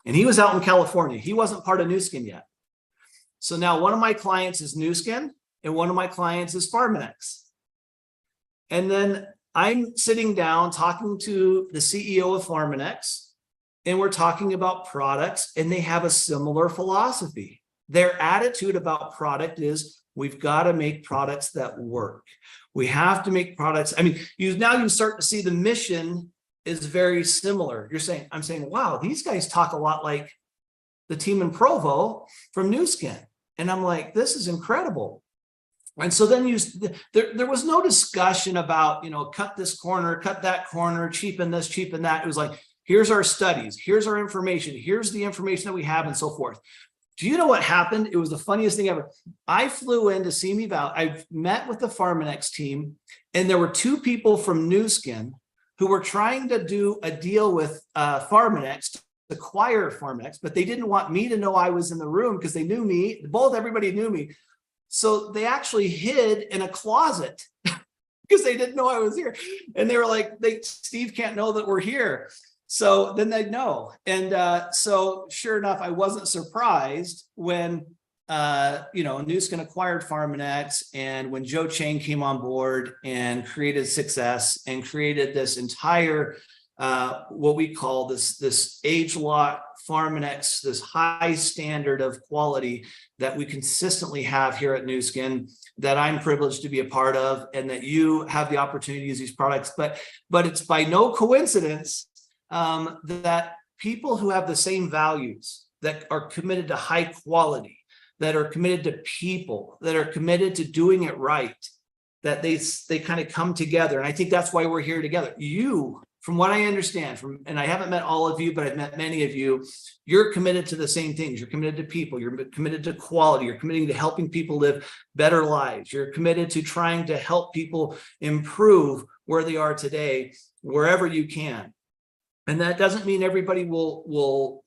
And he was out in California. He wasn't part of Nu Skin yet. So now one of my clients is Nu Skin and one of my clients is Pharmanex. And then I'm sitting down talking to the CEO of Pharmanex, and we're talking about products, and they have a similar philosophy. Their attitude about product is, we've got to make products that work. We have to make products. I mean, you start to see the mission is very similar. I'm saying, wow, these guys talk a lot like the team in Provo from Nu Skin. And I'm like, this is incredible. And so then there was no discussion about, cut this corner, cut that corner, cheapen this, cheapen that. It was like, here's our studies, here's our information, here's the information that we have, and so forth. Do you know what happened? It was the funniest thing ever. I flew in to Simi Valley. I met with the Pharmanex team, and there were two people from New Skin who were trying to do a deal with Pharmanex to acquire Pharmanex, but they didn't want me to know I was in the room because they knew me. Everybody knew me. So they actually hid in a closet because they didn't know I was here. And they were like, Steve can't know that we're here. So then they'd know. And so sure enough, I wasn't surprised when, New Skin acquired Pharmanex, and when Joe Chang came on board and created Success and created this entire, what we call this age-lock Pharmanex, this high standard of quality that we consistently have here at New Skin, that I'm privileged to be a part of, and that you have the opportunity to use these products. But it's by no coincidence that people who have the same values, that are committed to high quality, that are committed to people, that are committed to doing it right, that they kind of come together. And I think that's why we're here together. You, from what I understand, and I haven't met all of you, but I've met many of you, you're committed to the same things. You're committed to people. You're committed to quality. You're committed to helping people live better lives. You're committed to trying to help people improve where they are today, wherever you can. And that doesn't mean everybody will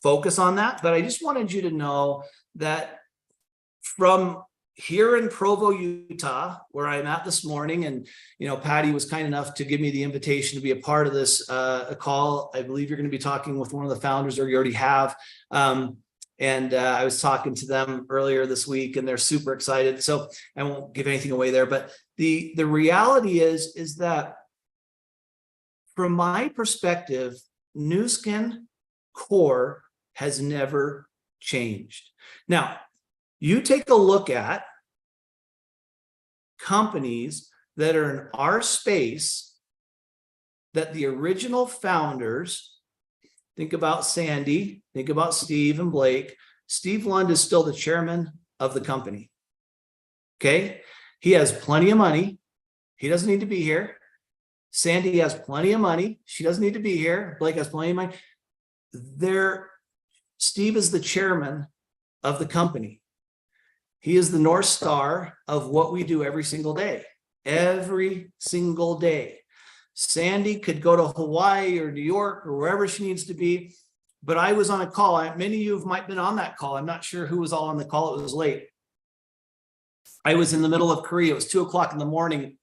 focus on that, but I just wanted you to know that from here in Provo, Utah, where I'm at this morning, and Patty was kind enough to give me the invitation to be a part of this call. I believe you're going to be talking with one of the founders, or you already have. I was talking to them earlier this week, and they're super excited. So I won't give anything away there, but the reality is that from my perspective, New Skin core has never changed. Now, you take a look at companies that are in our space, that the original founders, think about Sandie, think about Steve and Blake. Steve Lund is still the chairman of the company. Okay? He has plenty of money. He doesn't need to be here. Sandie has plenty of money. She doesn't need to be here. Blake has plenty of money. Steve is the chairman of the company. He is the North Star of what we do every single day. Every single day. Sandie could go to Hawaii or New York or wherever she needs to be, but I was on a call. Many of you might have been on that call. I'm not sure who was all on the call. It was late. I was in the middle of Korea. It was 2 o'clock in the morning.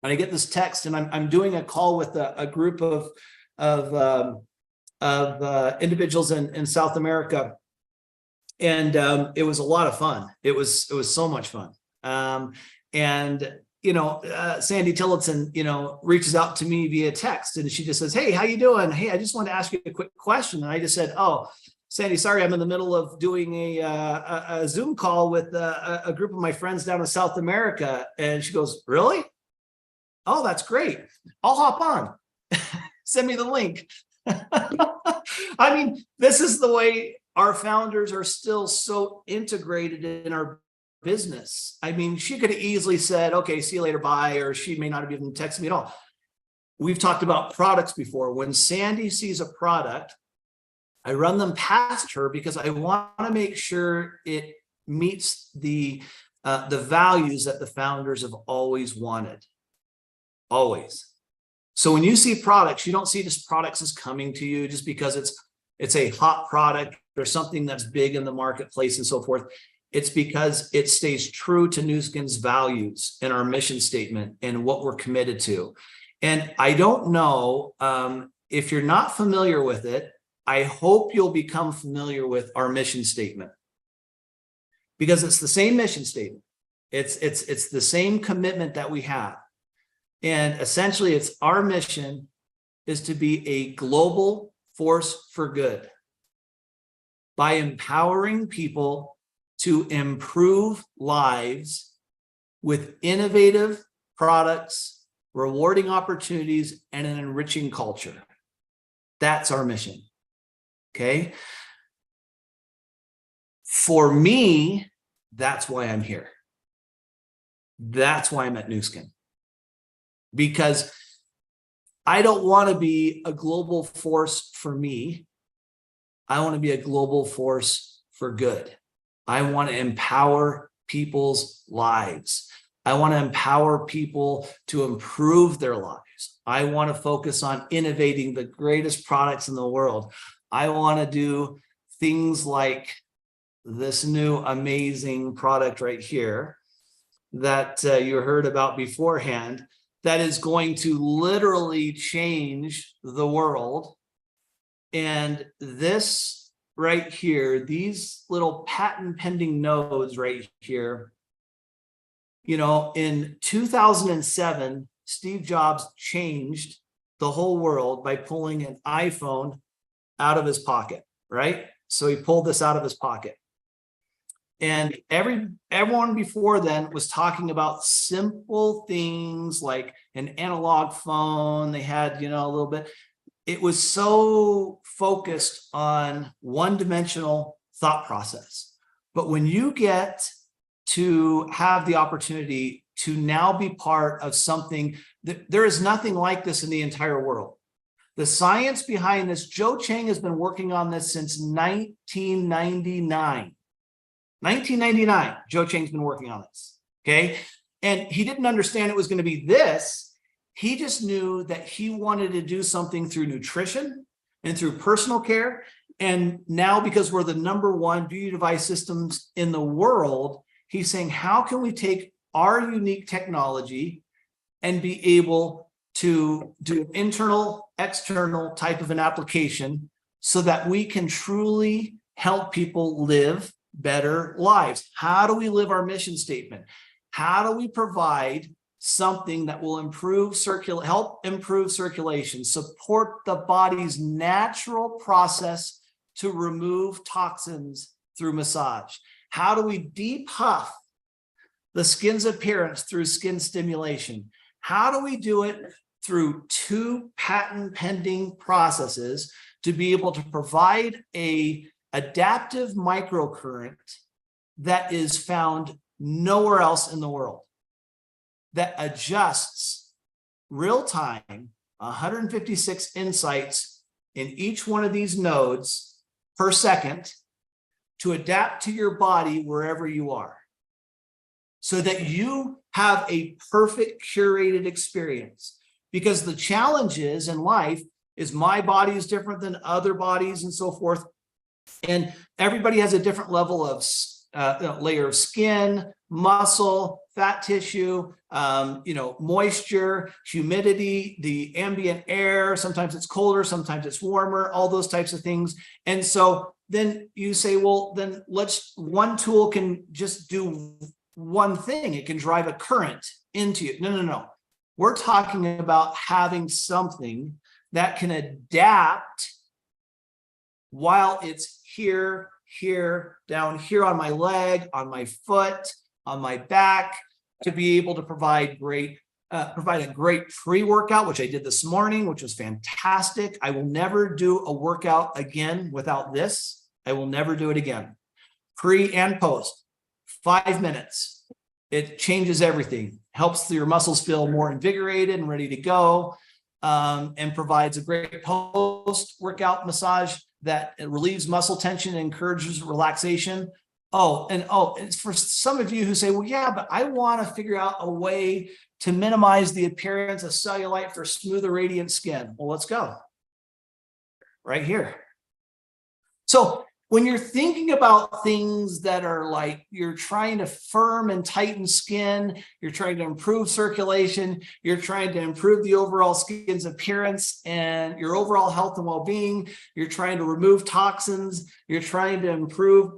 And I get this text, and I'm doing a call with a group of individuals in South America, and it was a lot of fun. It was so much fun. Sandie Tillotson, reaches out to me via text, and she just says, "Hey, how you doing? Hey, I just wanted to ask you a quick question." And I just said, "Oh, Sandie, sorry, I'm in the middle of doing a Zoom call with a group of my friends down in South America." And she goes, "Really? Oh, that's great. I'll hop on. Send me the link." I mean, this is the way our founders are still so integrated in our business. I mean, she could have easily said, "Okay, see you later, bye," or she may not have even texted me at all. We've talked about products before. When Sandie sees a product, I run them past her because I want to make sure it meets the values that the founders have always wanted. Always. So when you see products, you don't see just products as coming to you just because it's a hot product or something that's big in the marketplace and so forth. It's because it stays true to New Skin's values and our mission statement and what we're committed to. And I don't know if you're not familiar with it, I hope you'll become familiar with our mission statement, because it's the same mission statement. It's the same commitment that we have. And essentially, it's our mission is to be a global force for good by empowering people to improve lives with innovative products, rewarding opportunities, and an enriching culture. That's our mission. Okay? For me, that's why I'm here. That's why I'm at New Skin. Because I don't want to be a global force for me. I want to be a global force for good. I want to empower people's lives. I want to empower people to improve their lives. I want to focus on innovating the greatest products in the world. I want to do things like this new amazing product right here that you heard about beforehand, that is going to literally change the world. And this right here, these little patent pending nodes right here, you know, in 2007, Steve Jobs changed the whole world by pulling an iPhone out of his pocket, right? So he pulled this out of his pocket. And everyone before then was talking about simple things like an analog phone. They had, you know, a little bit. It was so focused on one-dimensional thought process. But when you get to have the opportunity to now be part of something that there is nothing like this in the entire world. The science behind this, Joe Chang has been working on this since 1999. 1999, Joe Chang's been working on this, okay? And he didn't understand it was going to be this. He just knew that he wanted to do something through nutrition and through personal care. And now, because we're the #1 beauty device systems in the world, he's saying, how can we take our unique technology and be able to do an internal, external type of an application so that we can truly help people live better lives? How do we live our mission statement? How do we provide something that will help improve circulation, support the body's natural process to remove toxins through massage? How do we depuff the skin's appearance through skin stimulation? How do we do it through 2 patent pending processes to be able to provide a adaptive microcurrent that is found nowhere else in the world, that adjusts real time 156 insights in each one of these nodes per second to adapt to your body wherever you are, so that you have a perfect curated experience. Because the challenge is in life is my body is different than other bodies and so forth. And everybody has a different level of layer of skin, muscle, fat tissue, moisture, humidity, the ambient air. Sometimes it's colder, sometimes it's warmer, all those types of things. And so then you say, well, then one tool can just do one thing. It can drive a current into you. No. We're talking about having something that can adapt while it's here, down here on my leg, on my foot, on my back, to be able to provide a great pre-workout, which I did this morning, which was fantastic. I will never do a workout again without this. I will never do it again. Pre and post, 5 minutes. It changes everything, helps your muscles feel more invigorated and ready to go, and provides a great post-workout massage that relieves muscle tension and encourages relaxation. And for some of you who say, well, yeah, but I want to figure out a way to minimize the appearance of cellulite for smoother, radiant skin. Well, let's go. Right here. So when you're thinking about things that are like you're trying to firm and tighten skin, you're trying to improve circulation, you're trying to improve the overall skin's appearance and your overall health and well-being, you're trying to remove toxins, you're trying to improve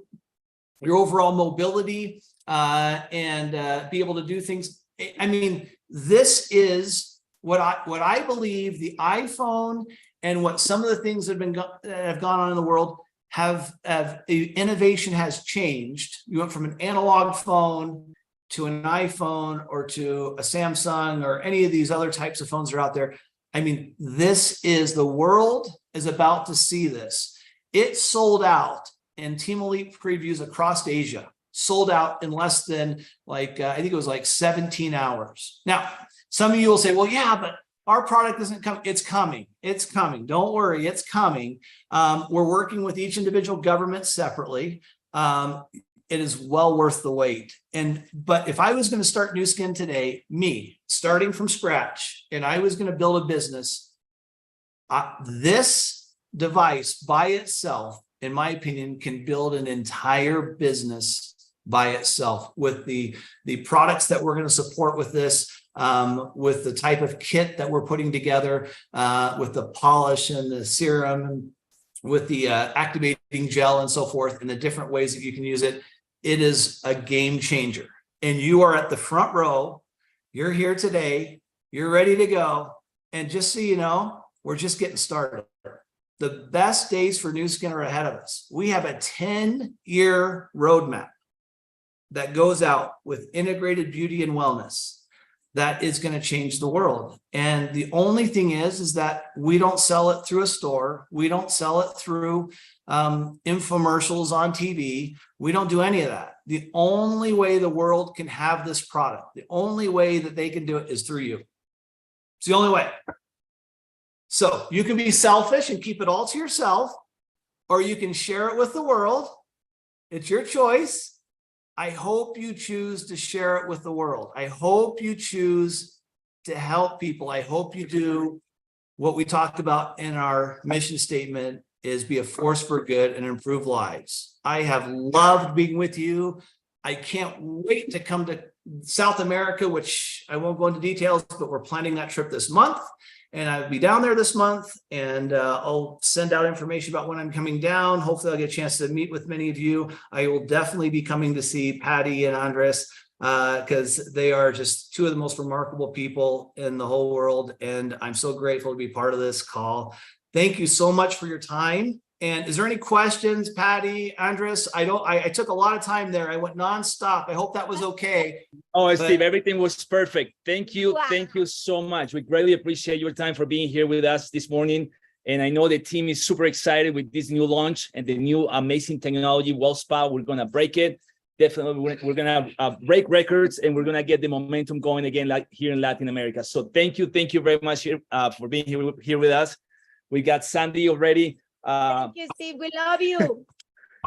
your overall mobility and be able to do things. I mean, this is what I believe the iPhone and what some of the things that have gone on in the world innovation has changed. You went from an analog phone to an iPhone or to a Samsung or any of these other types of phones that are out there. I mean, the world is about to see this. It sold out in Team Elite previews across Asia, sold out in less than I think it was like 17 hours. Now, some of you will say, well, yeah, but our product isn't coming. It's coming. It's coming. Don't worry. It's coming. We're working with each individual government separately. it is well worth the wait. But if I was going to start Nu Skin today, me starting from scratch, and I was going to build a business, this device by itself, in my opinion, can build an entire business by itself with the products that we're going to support with this, with the type of kit that we're putting together, with the polish and the serum, with the activating gel and so forth, and the different ways that you can use it. It is a game changer. And you are at the front row. You're here today. You're ready to go. And just so you know, we're just getting started. The best days for Nu Skin are ahead of us. We have a 10-year roadmap that goes out with integrated beauty and wellness that is going to change the world. And the only thing is that we don't sell it through a store. We don't sell it through infomercials on TV. We don't do any of that. The only way the world can have this product, the only way that they can do it is through you. It's the only way. So you can be selfish and keep it all to yourself, or you can share it with the world. It's your choice. I hope you choose to share it with the world. I hope you choose to help people. I hope you do what we talked about in our mission statement, is be a force for good and improve lives. I have loved being with you. I can't wait to come to South America, which I won't go into details, but we're planning that trip this month. And I'll be down there this month, and I'll send out information about when I'm coming down. Hopefully I'll get a chance to meet with many of you. I will definitely be coming to see Patty and Andres, because they are just two of the most remarkable people in the whole world. And I'm so grateful to be part of this call. Thank you so much for your time. And is there any questions, Patty, Andres? I took a lot of time there. I went nonstop. I hope that was okay. Oh, Steve, everything was perfect. Thank you. Wow. Thank you so much. We greatly appreciate your time for being here with us this morning. And I know the team is super excited with this new launch and the new amazing technology, WellSpa. We're going to break it. Definitely, we're going to break records, and we're going to get the momentum going again, like here in Latin America. So thank you very much for being here with us. We got Sandie already. Thank you, Steve. We love you.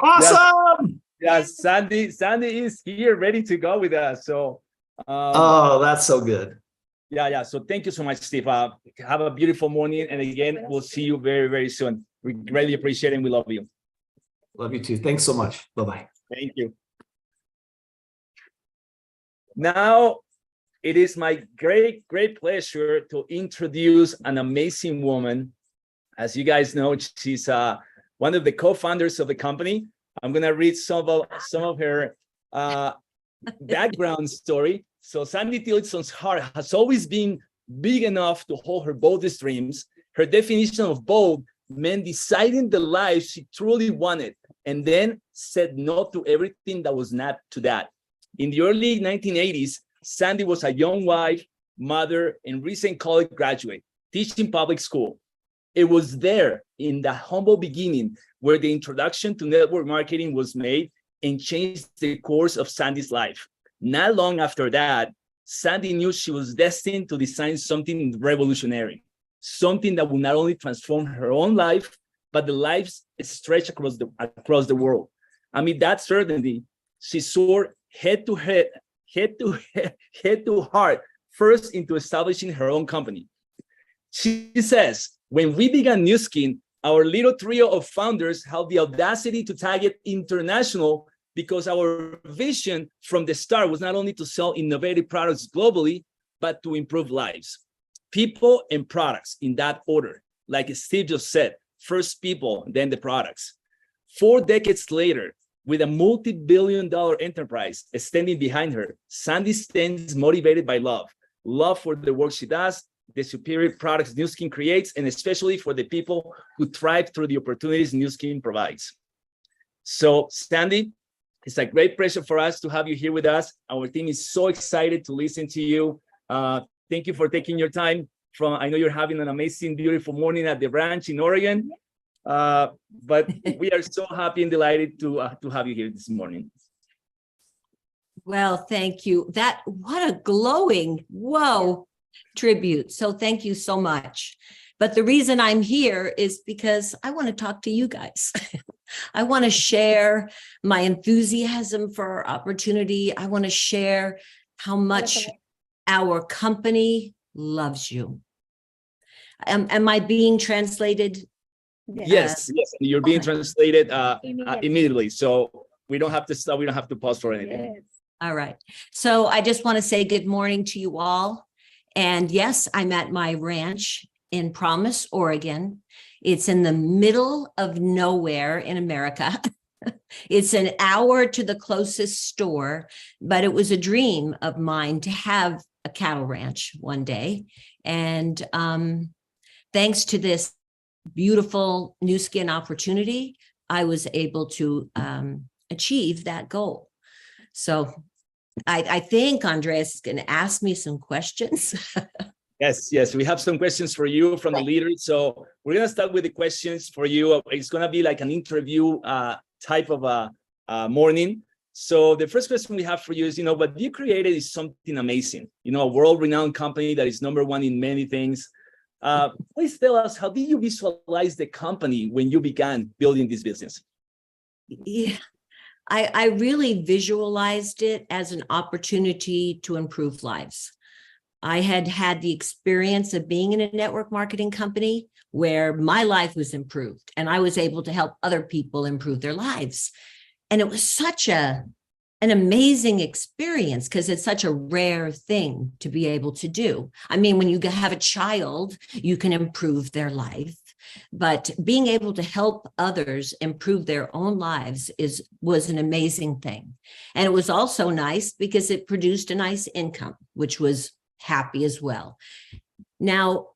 Awesome. Yes, Sandie is here, ready to go with us. So, oh, that's so good. Yeah. So thank you so much, Steve. Have a beautiful morning, and again, we'll see you very, very soon. We greatly appreciate it, and we love you. Love you too. Thanks so much. Bye-bye. Thank you. Now, it is my great pleasure to introduce an amazing woman. As you guys know, she's one of the co-founders of the company. I'm going to read some of her background story. So Sandie Tillotson's heart has always been big enough to hold her boldest dreams. Her definition of bold meant deciding the life she truly wanted, and then said no to everything that was not to that. In the early 1980s, Sandie was a young wife, mother, and recent college graduate, teaching public school. It was there in the humble beginning where the introduction to network marketing was made and changed the course of Sandie's life. Not long after that, Sandie knew she was destined to design something revolutionary, something that would not only transform her own life, but the lives stretched across the world. Amid that certainty, she soared head to heart first into establishing her own company. She says, when we began Nu Skin, our little trio of founders had the audacity to target international because our vision from the start was not only to sell innovative products globally, but to improve lives. People and products in that order. Like Steve just said, first people, then the products. 4 decades later, with a multi-billion-dollar enterprise standing behind her, Sandie stands motivated by love for the work she does, the superior products Nu Skin creates, and especially for the people who thrive through the opportunities Nu Skin provides. So, Sandie, it's a great pleasure for us to have you here with us. Our team is so excited to listen to you. Thank you for taking your time I know you're having an amazing, beautiful morning at the ranch in Oregon. But we are so happy and delighted to have you here this morning. Well, thank you. What a glowing, tribute. So thank you so much. But the reason I'm here is because I want to talk to you guys. I want to share my enthusiasm for our opportunity. I want to share how much our company loves you. Am I being translated? Yes, yes. You're being translated immediately. So we don't have to stop. We don't have to pause for anything. Yes. All right. So I just want to say good morning to you all. And yes, I'm at my ranch in Promise, Oregon. It's in the middle of nowhere in America. It's an hour to the closest store, but it was a dream of mine to have a cattle ranch one day. And thanks to this beautiful new skin opportunity, I was able to achieve that goal. So I think Andres is going to ask me some questions. Yes, we have some questions for you from the leaders. So we're going to start with the questions for you. It's going to be like an interview type of a morning. So the first question we have for you is, what you created is something amazing. A world-renowned company that is #1 in many things. Please tell us, how did you visualize the company when you began building this business? Yeah, I really visualized it as an opportunity to improve lives. I had had the experience of being in a network marketing company where my life was improved and I was able to help other people improve their lives. And it was such an amazing experience because it's such a rare thing to be able to do. I mean, when you have a child, you can improve their life, but being able to help others improve their own lives was an amazing thing. And it was also nice because it produced a nice income, which was happy as well. Now,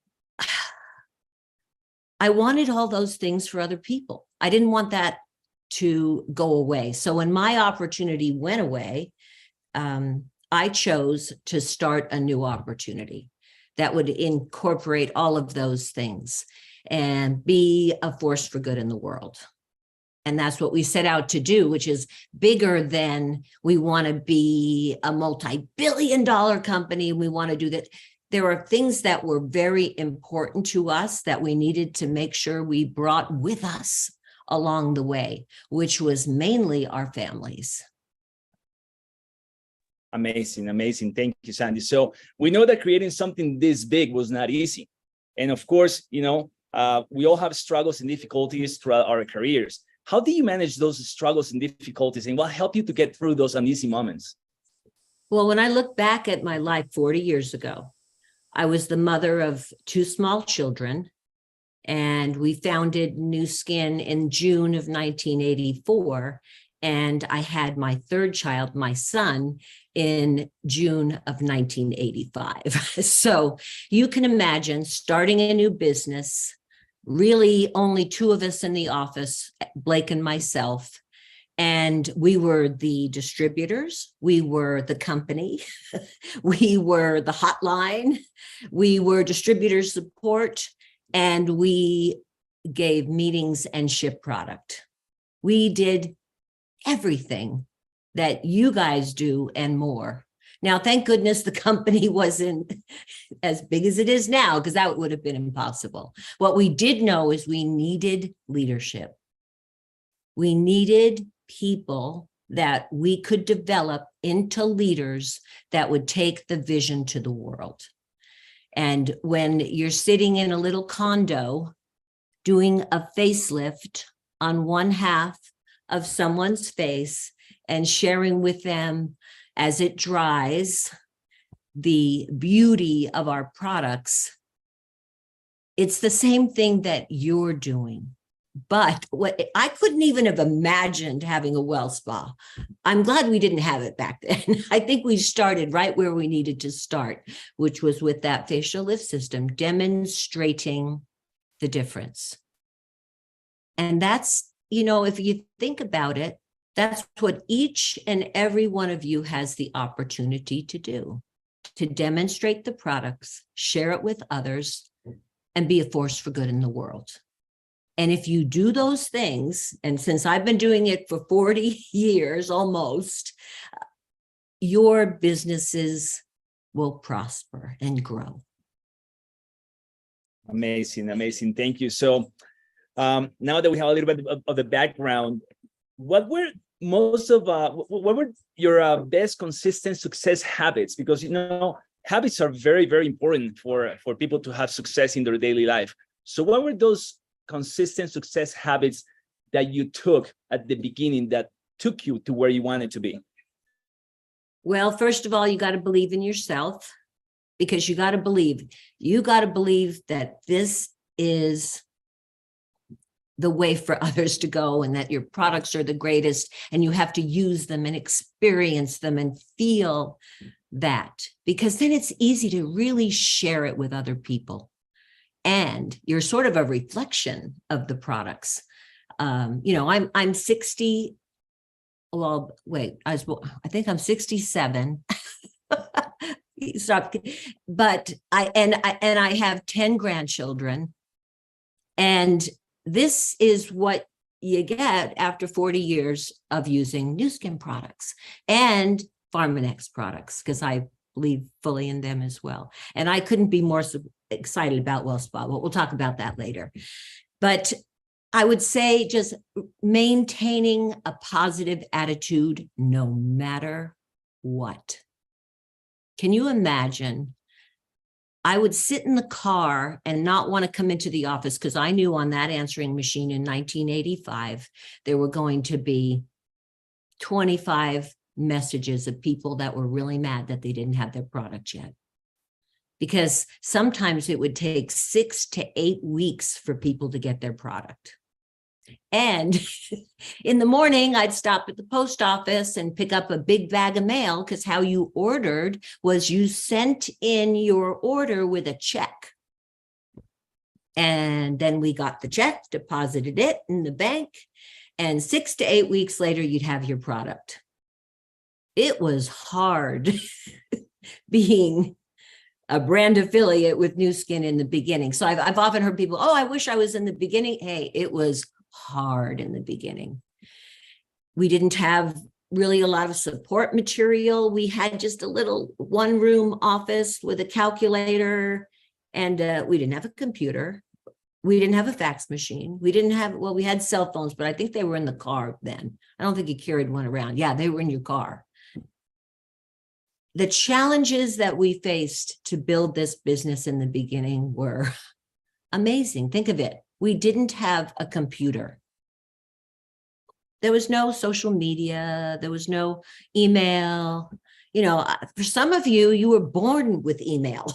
I wanted all those things for other people. I didn't want that to go away. So when my opportunity went away, I chose to start a new opportunity that would incorporate all of those things and be a force for good in the world. And that's what we set out to do, which is bigger than we want to be a multi-billion-dollar company. We want to do that. There are things that were very important to us that we needed to make sure we brought with us along the way, which was mainly our families. Amazing. Thank you, Sandie. So we know that creating something this big was not easy. And of course, we all have struggles and difficulties throughout our careers. How do you manage those struggles and difficulties, and what helped you to get through those uneasy moments? Well, when I look back at my life 40 years ago, I was the mother of 2 small children, and we founded Nu Skin in June of 1984. And I had my 3rd child, my son, in June of 1985. So you can imagine starting a new business, really only 2 of us in the office, Blake and myself. And we were the distributors, we were the company, we were the hotline, we were distributor support, and we gave meetings and shipped product. We did everything that you guys do and more. Now, thank goodness the company wasn't as big as it is now, because that would have been impossible. What we did know is we needed leadership. We needed people that we could develop into leaders that would take the vision to the world. And when you're sitting in a little condo doing a facelift on one half of someone's face and sharing with them as it dries the beauty of our products, it's the same thing that you're doing. But what I couldn't even have imagined having a WellSpa. I'm glad we didn't have it back then. I think we started right where we needed to start, which was with that facial lift system, demonstrating the difference. And that's, if you think about it, that's what each and every one of you has the opportunity to do, to demonstrate the products, share it with others, and be a force for good in the world. And if you do those things, and since I've been doing it for 40 years almost, your businesses will prosper and grow. Amazing. Thank you. So Now that we have a little bit of the background, what were what were your best consistent success habits? Because, you know, habits are very, very important for people to have success in their daily life. So what were those consistent success habits that you took at the beginning that took you to where you wanted to be? Well, first of all, you got to believe in yourself, because you got to believe that this is the way for others to go, and that your products are the greatest, and you have to use them and experience them and feel that, because then it's easy to really share it with other people. And you're sort of a reflection of the products. You know, I'm 60. Well, wait, I think I'm 67. Stop. But I have 10 grandchildren. And this is what you get after 40 years of using Nu Skin products and Pharmanex products, because I believe fully in them as well. And I couldn't be more excited about WellSpa, but we'll talk about that later. But I would say just maintaining a positive attitude no matter what. Can you imagine? I would sit in the car and not want to come into the office, because I knew on that answering machine in 1985, there were going to be 25 messages of people that were really mad that they didn't have their product yet. Because sometimes it would take 6 to 8 weeks for people to get their product. And in the morning, I'd stop at the post office and pick up a big bag of mail, because how you ordered was you sent in your order with a check. And then we got the check, deposited it in the bank, and 6 to 8 weeks later, you'd have your product. It was hard being a brand affiliate with Nu Skin in the beginning. So I've often heard people, oh, I wish I was in the beginning. Hey, it was hard in the beginning. We didn't have really a lot of support material. We had just a little one-room office with a calculator, and we didn't have a computer. We didn't have a fax machine. We didn't have, well, we had cell phones, but I think they were in the car then. I don't think you carried one around. Yeah, they were in your car. The challenges that we faced to build this business in the beginning were amazing. Think of it. We didn't have a computer. There was no social media. There was no email. You know, for some of you, you were born with email.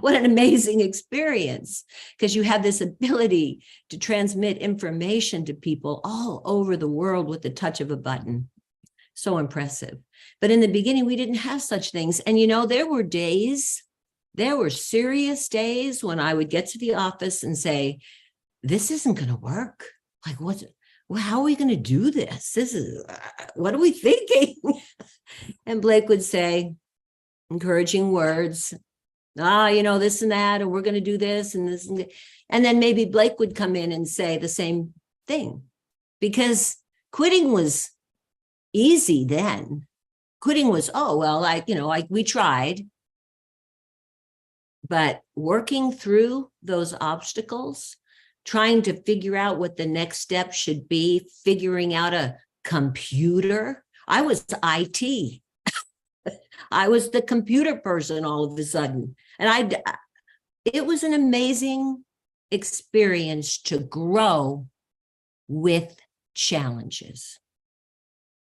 What an amazing experience, because you have this ability to transmit information to people all over the world with the touch of a button. So impressive. But in the beginning, we didn't have such things. And, you know, there were serious days when I would get to the office and say, this isn't going to work. Like, how are we going to do this? What are we thinking? And Blake would say encouraging words, you know, this and that, or we're going to do this and this. And then maybe Blake would come in and say the same thing, because quitting was easy then. Quitting was, we tried. But working through those obstacles, trying to figure out what the next step should be, figuring out a computer. I was IT. I was the computer person all of a sudden. And it was an amazing experience to grow with challenges.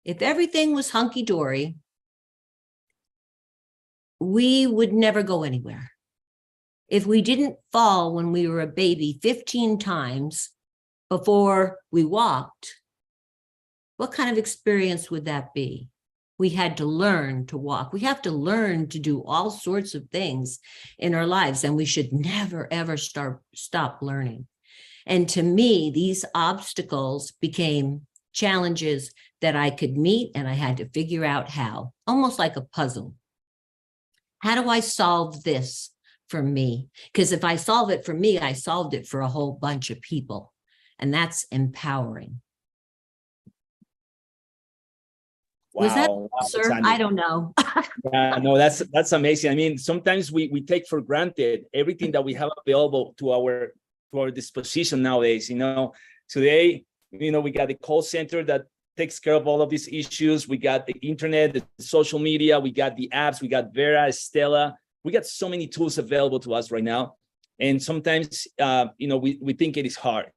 If everything was hunky-dory, we would never go anywhere. If we didn't fall when we were a baby 15 times before we walked, what kind of experience would that be? We had to learn to walk. We have to learn to do all sorts of things in our lives, and we should never, ever stop learning. And to me, these obstacles became challenges that I could meet, and I had to figure out how, almost like a puzzle. How do I solve this for me? Because if I solve it for me, I solved it for a whole bunch of people, and that's empowering. Wow. Was that, sir? Sandie. I don't know. Yeah, no, that's amazing. I mean, sometimes we take for granted everything that we have available to our to our disposition nowadays. You know, today, you know, we got the call center that takes care of all of these issues. We got the internet, the social media, we got the apps, we got Vera, Stella. We got so many tools available to us right now. And sometimes, you know, we think it is hard.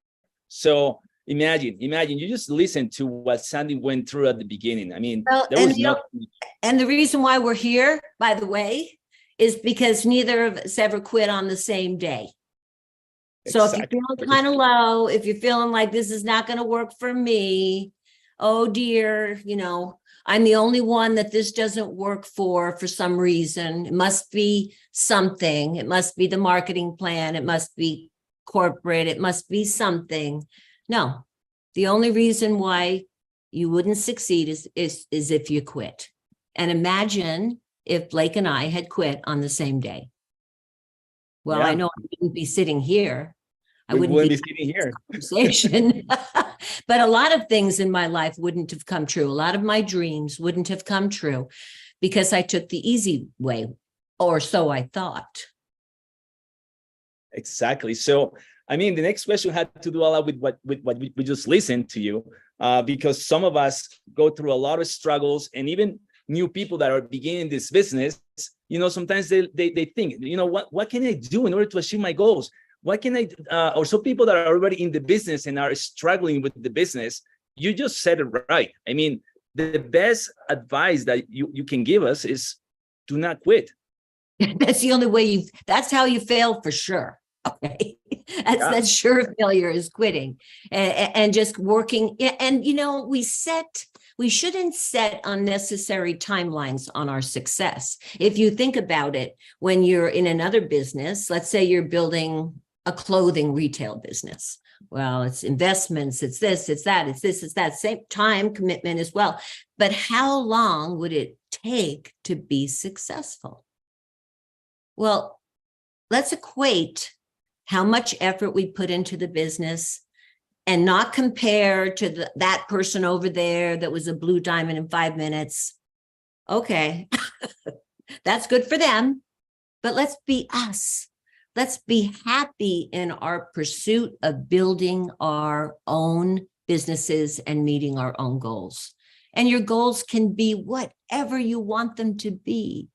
So imagine you just listen to what Sandie went through at the beginning. I mean, Well, there was no. And the reason why we're here, by the way, is because neither of us ever quit on the same day. So if you're feeling kind of low, if you're feeling like this is not going to work for me, oh dear, you know, I'm the only one that this doesn't work for some reason. It must be something. It must be the marketing plan. It must be corporate. It must be something. No, the only reason why you wouldn't succeed is if you quit. And imagine if Blake and I had quit on the same day. Well, I know I wouldn't be sitting here. I wouldn't be sitting here. Conversation. But a lot of things in my life wouldn't have come true. A lot of my dreams wouldn't have come true because I took the easy way, or so I thought. Exactly. So, I mean, the next question had to do a lot with what we just listened to you, because some of us go through a lot of struggles, and even new people that are beginning this business, you know, sometimes they think, you know, what can I do in order to achieve my goals? What can I, or so people that are already in the business and are struggling with the business, you just said it right. I mean, the best advice that you can give us is do not quit. That's the only way that's how you fail for sure. Okay. That's sure failure is quitting and just working. And, you know, we shouldn't set unnecessary timelines on our success. If you think about it, when you're in another business, let's say you're building a clothing retail business. Well, it's investments, it's this, it's that, it's this, it's that, same time commitment as well. But how long would it take to be successful? Well, let's equate how much effort we put into the business and not compare to that person over there that was a blue diamond in 5 minutes. Okay, that's good for them, but let's be us. Let's be happy in our pursuit of building our own businesses and meeting our own goals. And your goals can be whatever you want them to be.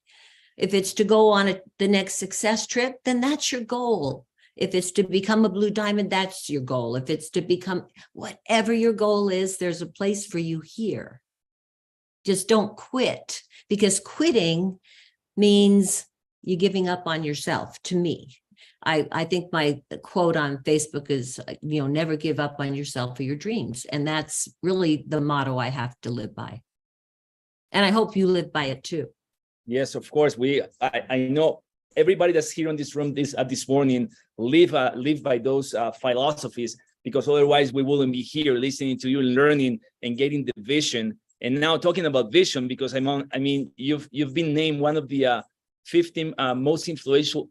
If it's to go on the next success trip, then that's your goal. If it's to become a blue diamond, that's your goal. If it's to become whatever your goal is, there's a place for you here. Just don't quit, because quitting means you're giving up on yourself, to me. I think my quote on Facebook is, you know, never give up on yourself or your dreams. And that's really the motto I have to live by. And I hope you live by it too. Yes, of course. I know everybody that's here in this room this morning live by those philosophies, because otherwise we wouldn't be here listening to you, learning and getting the vision. And now talking about vision, because I mean, you've been named one of the 15 most influential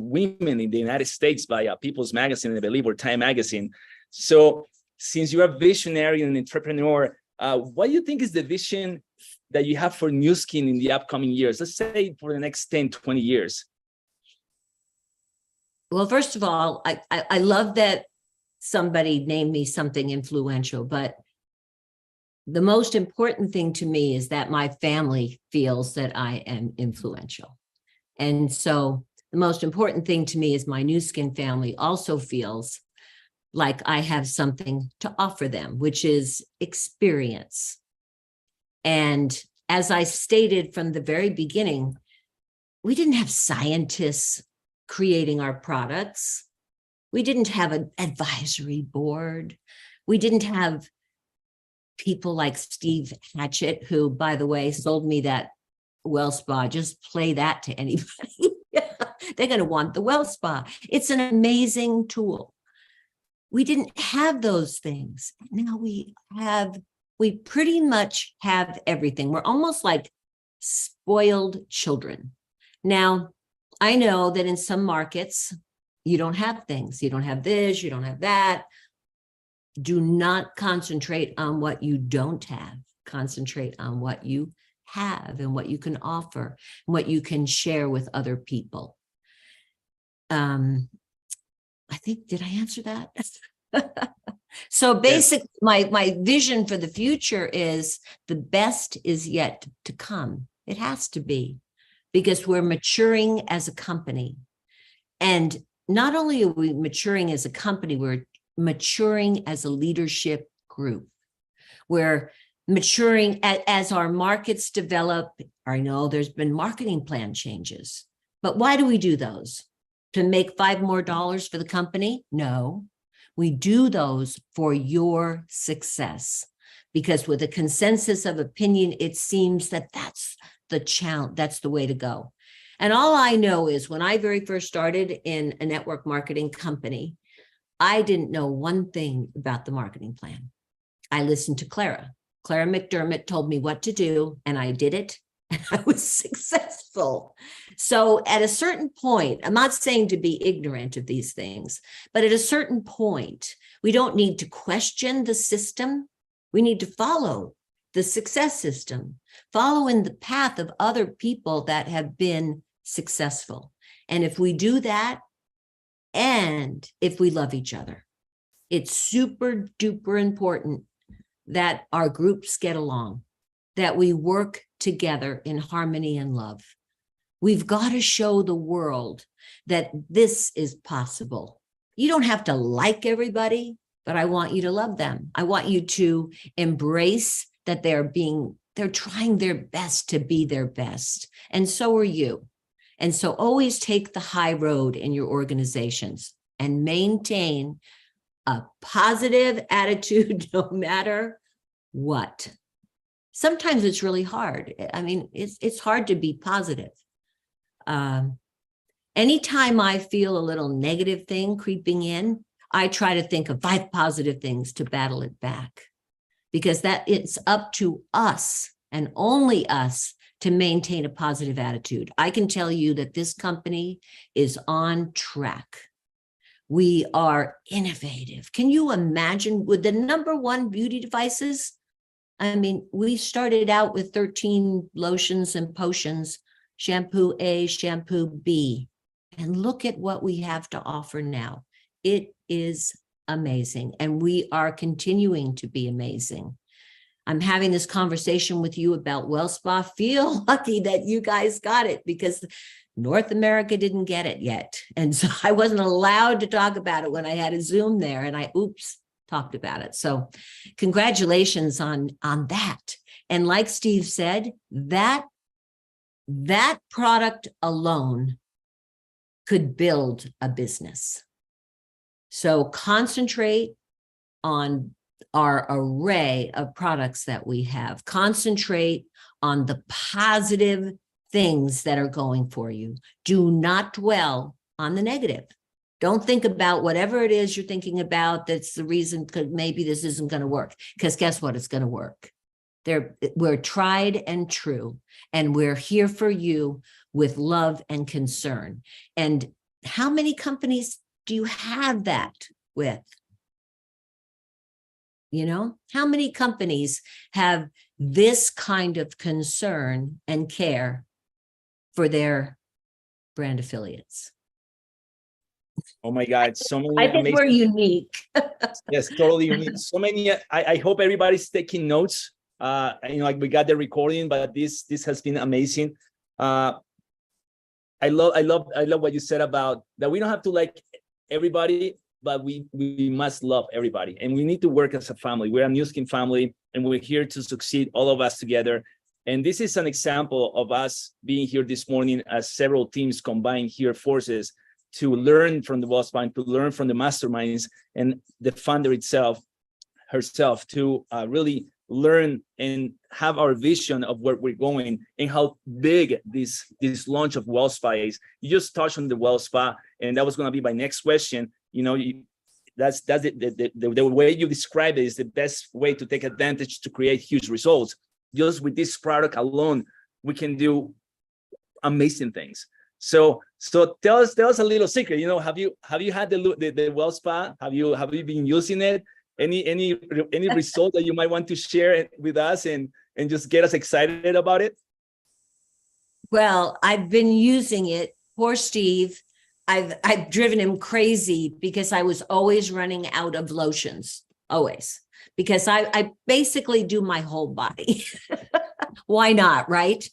women in the United States by People's Magazine, I believe, or Time Magazine. So since you're a visionary and entrepreneur, what do you think is the vision that you have for Nu Skin in the upcoming years? Let's say for the next 10, 20 years. Well, first of all, I love that somebody named me something influential, but the most important thing to me is that my family feels that I am influential. And so the most important thing to me is my Nu Skin family also feels like I have something to offer them, which is experience. And as I stated from the very beginning, we didn't have scientists creating our products. We didn't have an advisory board. We didn't have people like Steve Hatchett, who, by the way, sold me that WellSpa. Just play that to anybody. They're going to want the WellSpa. It's an amazing tool. We didn't have those things. Now we pretty much have everything. We're almost like spoiled children. Now, I know that in some markets, you don't have things. You don't have this, you don't have that. Do not concentrate on what you don't have. Concentrate on what you have and what you can offer, and what you can share with other people. I think, did I answer that? So basically, my vision for the future is the best is yet to come. It has to be, because we're maturing as a company. And not only are we maturing as a company, we're maturing as a leadership group. We're maturing as our markets develop. I know there's been marketing plan changes, but why do we do those? To make $5 more for the company? No, we do those for your success, because with a consensus of opinion, it seems that that's the challenge, that's the way to go. And all I know is when I very first started in a network marketing company, I didn't know one thing about the marketing plan. I listened to Clara. Clara McDermott told me what to do, and I did it, and I was successful. So at a certain point, I'm not saying to be ignorant of these things, but at a certain point, we don't need to question the system. We need to follow the success system, follow in the path of other people that have been successful. And if we do that, and if we love each other, it's super duper important that our groups get along, that we work together in harmony and love. We've got to show the world that this is possible. You don't have to like everybody, but I want you to love them. I want you to embrace that they're trying their best to be their best. And so are you. And so always take the high road in your organizations and maintain a positive attitude no matter what. Sometimes it's really hard. I mean, it's hard to be positive. Anytime I feel a little negative thing creeping in, I try to think of 5 positive things to battle it back, because that it's up to us and only us to maintain a positive attitude. I can tell you that this company is on track. We are innovative. Can you imagine with the #1 beauty devices? I mean, we started out with 13 lotions and potions, shampoo A, shampoo B, and look at what we have to offer now. It is amazing, and we are continuing to be amazing. I'm having this conversation with you about WellSpa. Feel lucky that you guys got it, because North America didn't get it yet. And so I wasn't allowed to talk about it when I had a Zoom there, and I, talked about it. So congratulations on that. And like Steve said, that product alone could build a business. So concentrate on our array of products that we have. Concentrate on the positive things that are going for you. Do not dwell on the negative. Don't think about whatever it is you're thinking about that's the reason maybe this isn't going to work, because guess what? It's going to work. We're tried and true, and we're here for you with love and concern. And how many companies do you have that with? You know, how many companies have this kind of concern and care for their brand affiliates? Oh my God, so many. I think we're unique. Yes, totally unique. So many. I hope everybody's taking notes. Like we got the recording, but this has been amazing. I love what you said about that. We don't have to like everybody, but we must love everybody, and we need to work as a family. We're a Nu Skin family, and we're here to succeed, all of us together. And this is an example of us being here this morning as several teams combine here forces to learn from the WellSpa, to learn from the masterminds and the founder herself to really learn and have our vision of where we're going and how big this launch of WellSpa is. You just touched on the WellSpa, and that was going to be my next question. You know, that's the way you describe it is the best way to take advantage to create huge results. Just with this product alone, we can do amazing things. So tell us a little secret. You know, have you had the WellSpa? Have you been using it? Any result that you might want to share with us and just get us excited about it? Well, I've been using it. Poor Steve. I've driven him crazy because I was always running out of lotions, always, because I basically do my whole body. Why not, right?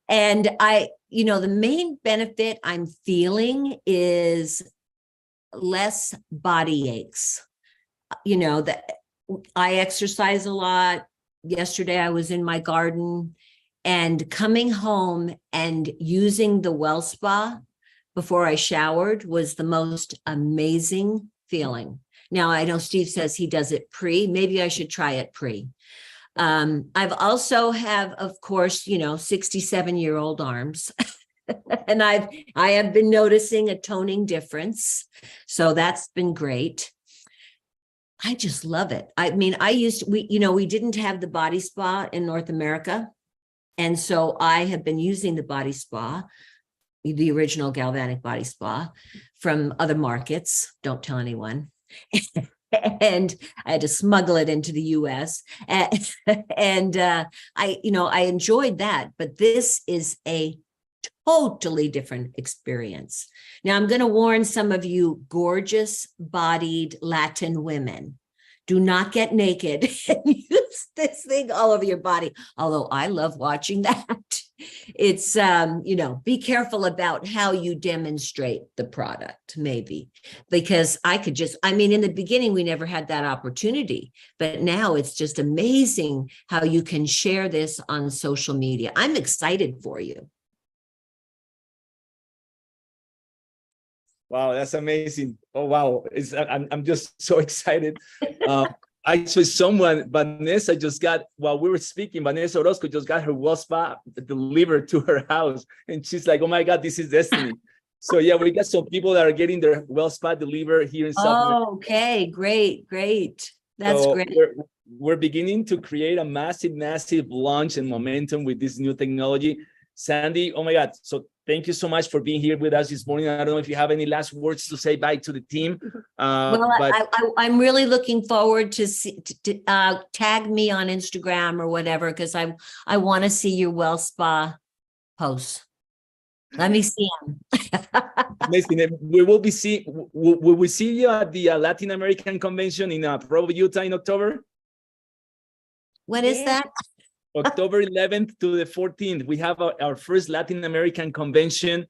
And the main benefit I'm feeling is less body aches. That I exercise a lot. Yesterday I was in my garden, and coming home and using the WellSpa before I showered was the most amazing feeling. Now, I know Steve says he does it pre. Maybe I should try it pre. I've also have, of course, 67-year-old arms. And I have been noticing a toning difference. So that's been great. I just love it. I mean, we didn't have the body spa in North America. And so I have been using the body spa, the original galvanic body spa from other markets. Don't tell anyone. And I had to smuggle it into the US. And I enjoyed that, but this is a totally different experience. Now, I'm going to warn some of you gorgeous bodied Latin women. Do not get naked and use this thing all over your body. Although I love watching that. It's, be careful about how you demonstrate the product, maybe, because in the beginning, we never had that opportunity, but now it's just amazing how you can share this on social media. I'm excited for you. Wow, that's amazing. Oh, wow. I'm just so excited. Actually, Vanessa just got, while we were speaking, Vanessa Orozco just got her WellSpa delivered to her house. And she's like, oh my God, this is destiny. So yeah, we got some people that are getting their WellSpa delivered here in South America. Okay, great. That's great. We're beginning to create a massive launch and momentum with this new technology. Sandie, oh my God. So thank you so much for being here with us this morning. I don't know if you have any last words to say bye to the team. I'm really looking forward to tag me on Instagram or whatever, because I want to see your WellSpa posts. Let me see them. Amazing. We will see you at the Latin American Convention in Provo, Utah in October. When is that? October 11th to the 14th, we have our first Latin American convention.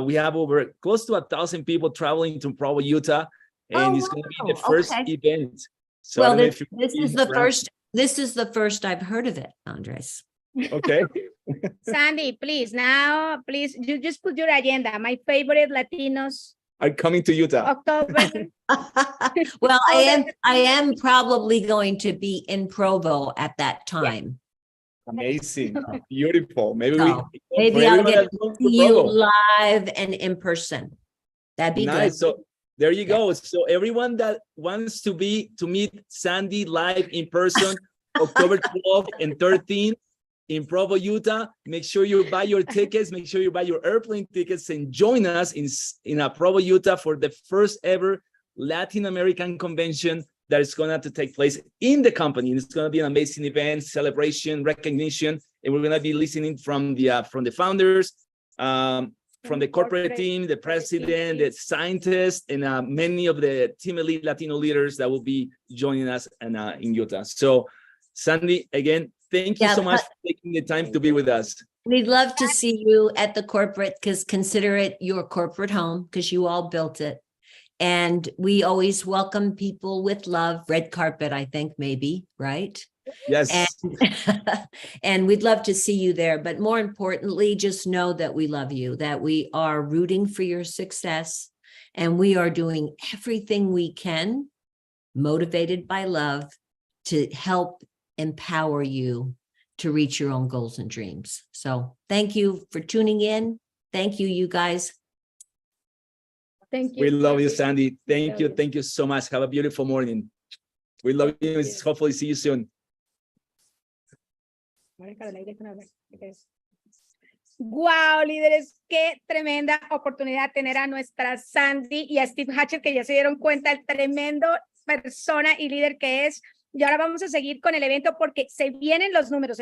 We have over close to 1,000 people traveling to Provo, Utah, and it's going to be the first event. So this is the first I've heard of it, Andres. Okay. Sandie, please, you just put your agenda. My favorite Latinos are coming to Utah. October. Well, I am probably going to be in Provo at that time. Amazing. Beautiful. Maybe I'll get to see you live and in person. That'd be nice. Good. So there you go. So everyone that wants to meet Sandie live in person, October 12th and 13th in Provo, Utah, make sure you buy your tickets, make sure you buy your airplane tickets and join us in Provo, Utah for the first ever Latin American convention that is going to take place in the company. It's going to be an amazing event, celebration, recognition, and we're going to be listening from the founders, from the corporate team, the president, the scientists, and many of the Team Elite Latino leaders that will be joining us in Utah. So, Sandie, again, thank you so much for taking the time to be with us. We'd love to see you at the corporate, because consider it your corporate home, because you all built it. And we always welcome people with love. Red carpet, I think, maybe, right? Yes. And we'd love to see you there. But more importantly, just know that we love you, that we are rooting for your success, and we are doing everything we can, motivated by love, to help empower you to reach your own goals and dreams. So thank you for tuning in. Thank you, you guys. Thank you. We love you, Sandie. Thank you. Thank you so much. Have a beautiful morning. We love you. Hopefully see you soon. Wow, líderes, qué tremenda oportunidad tener a nuestra Sandie y a Steve Hatchett, que ya se dieron cuenta el tremendo persona y líder que es. y ahora vamos a seguir con el evento porque se vienen los números,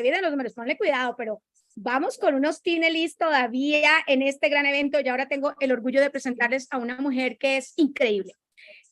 ponle cuidado, pero vamos con unos Tinelis todavía en este gran evento y ahora tengo el orgullo de presentarles a una mujer que es increíble.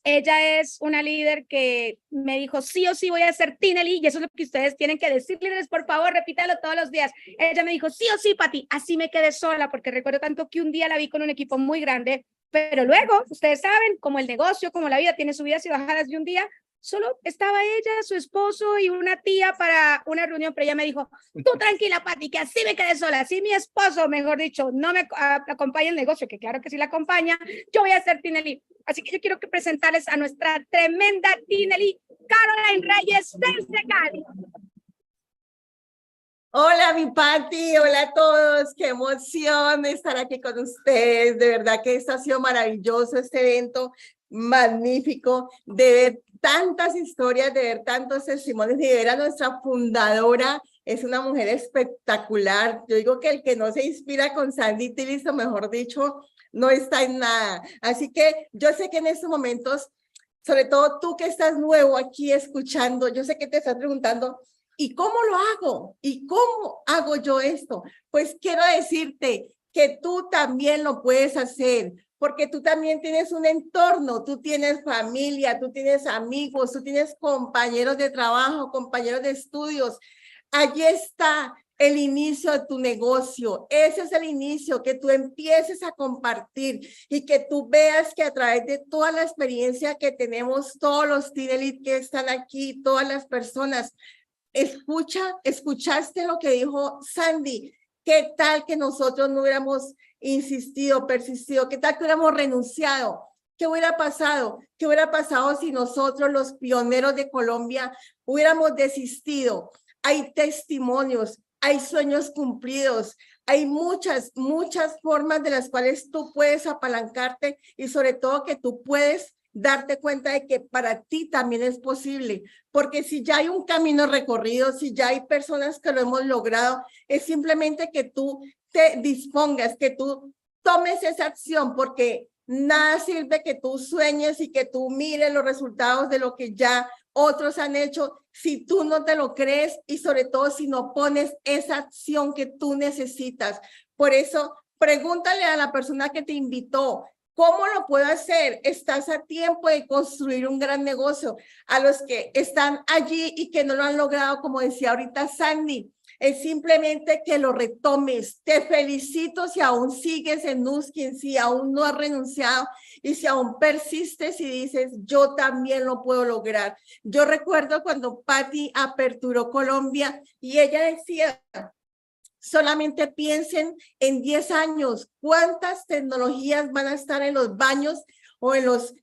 Ella es una líder que me dijo, sí o sí voy a ser Tinelli, y eso es lo que ustedes tienen que decir, líderes, por favor, repítalo todos los días. Ella me dijo, sí o sí, Pati, así me quedé sola, porque recuerdo tanto que un día la vi con un equipo muy grande, pero luego, ustedes saben, como el negocio, como la vida tiene subidas y bajadas de un día, solo estaba ella, su esposo y una tía para una reunión, pero ella me dijo, tú tranquila, Pati, que así me quedé sola, así mi esposo, mejor dicho, no me acompaña el negocio, que claro que sí la acompaña, yo voy a ser Tinelli. Así que yo quiero que presentarles a nuestra tremenda Tinelli, Caroline Reyes, desde Cali. Hola, mi Pati, hola a todos, qué emoción estar aquí con ustedes, de verdad que esto ha sido maravilloso, este evento magnífico, de ver tantas historias, de ver tantos testimonios y de ver a nuestra fundadora, es una mujer espectacular. Yo digo que el que no se inspira con Sandie Tillotson, mejor dicho, no está en nada. Así que yo sé que en estos momentos, sobre todo tú que estás nuevo aquí escuchando, yo sé que te estás preguntando, ¿y cómo lo hago? ¿Y cómo hago yo esto? Pues quiero decirte que tú también lo puedes hacer, porque tú también tienes un entorno, tú tienes familia, tú tienes amigos, tú tienes compañeros de trabajo, compañeros de estudios. Allí está el inicio de tu negocio. Ese es el inicio, que tú empieces a compartir y que tú veas que a través de toda la experiencia que tenemos, todos los Tinelli que están aquí, todas las personas, escuchaste lo que dijo Sandie. ¿Qué tal que nosotros no hubiéramos insistido, persistido? ¿Qué tal que hubiéramos renunciado? ¿Qué hubiera pasado? ¿Qué hubiera pasado si nosotros, los pioneros de Colombia, hubiéramos desistido? Hay testimonios, hay sueños cumplidos, hay muchas formas de las cuales tú puedes apalancarte y sobre todo que tú puedes darte cuenta de que para ti también es posible, porque si ya hay un camino recorrido, si ya hay personas que lo hemos logrado, es simplemente que tú te dispongas, que tú tomes esa acción, porque nada sirve que tú sueñes y que tú mires los resultados de lo que ya otros han hecho si tú no te lo crees y sobre todo si no pones esa acción que tú necesitas. Por eso, pregúntale a la persona que te invitó, ¿cómo lo puedo hacer? Estás a tiempo de construir un gran negocio. A los que están allí y que no lo han logrado, como decía ahorita Sandie, es simplemente que lo retomes. Te felicito si aún sigues en Nuskin, si aún no has renunciado y si aún persistes y dices, yo también lo puedo lograr. Yo recuerdo cuando Patti aperturó Colombia y ella decía, solamente piensen en 10 años, ¿cuántas tecnologías van a estar en los baños o en los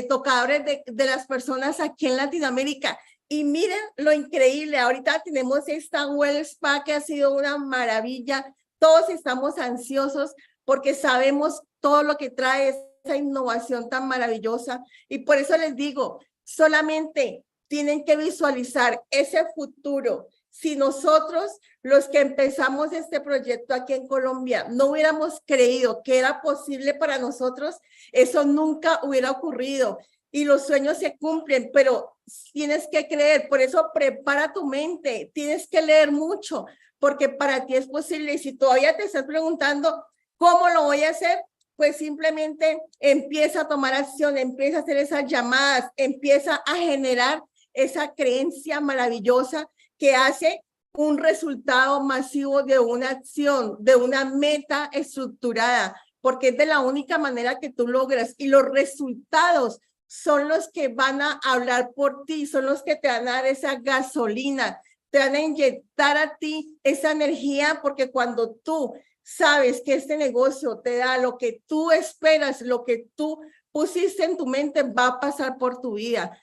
tocadores de las personas aquí en Latinoamérica? Y miren lo increíble, ahorita tenemos esta WellSpa que ha sido una maravilla. Todos estamos ansiosos porque sabemos todo lo que trae esa innovación tan maravillosa. Y por eso les digo, solamente tienen que visualizar ese futuro. Si nosotros, los que empezamos este proyecto aquí en Colombia, no hubiéramos creído que era posible para nosotros, eso nunca hubiera ocurrido. Y los sueños se cumplen, pero tienes que creer. Por eso prepara tu mente, tienes que leer mucho, porque para ti es posible. Y si todavía te estás preguntando, ¿cómo lo voy a hacer? Pues simplemente empieza a tomar acción, empieza a hacer esas llamadas, empieza a generar esa creencia maravillosa que hace un resultado masivo de una acción, de una meta estructurada, porque es de la única manera que tú logras. Y los resultados son los que van a hablar por ti, son los que te van a dar esa gasolina, te van a inyectar a ti esa energía, porque cuando tú sabes que este negocio te da lo que tú esperas, lo que tú pusiste en tu mente, va a pasar por tu vida.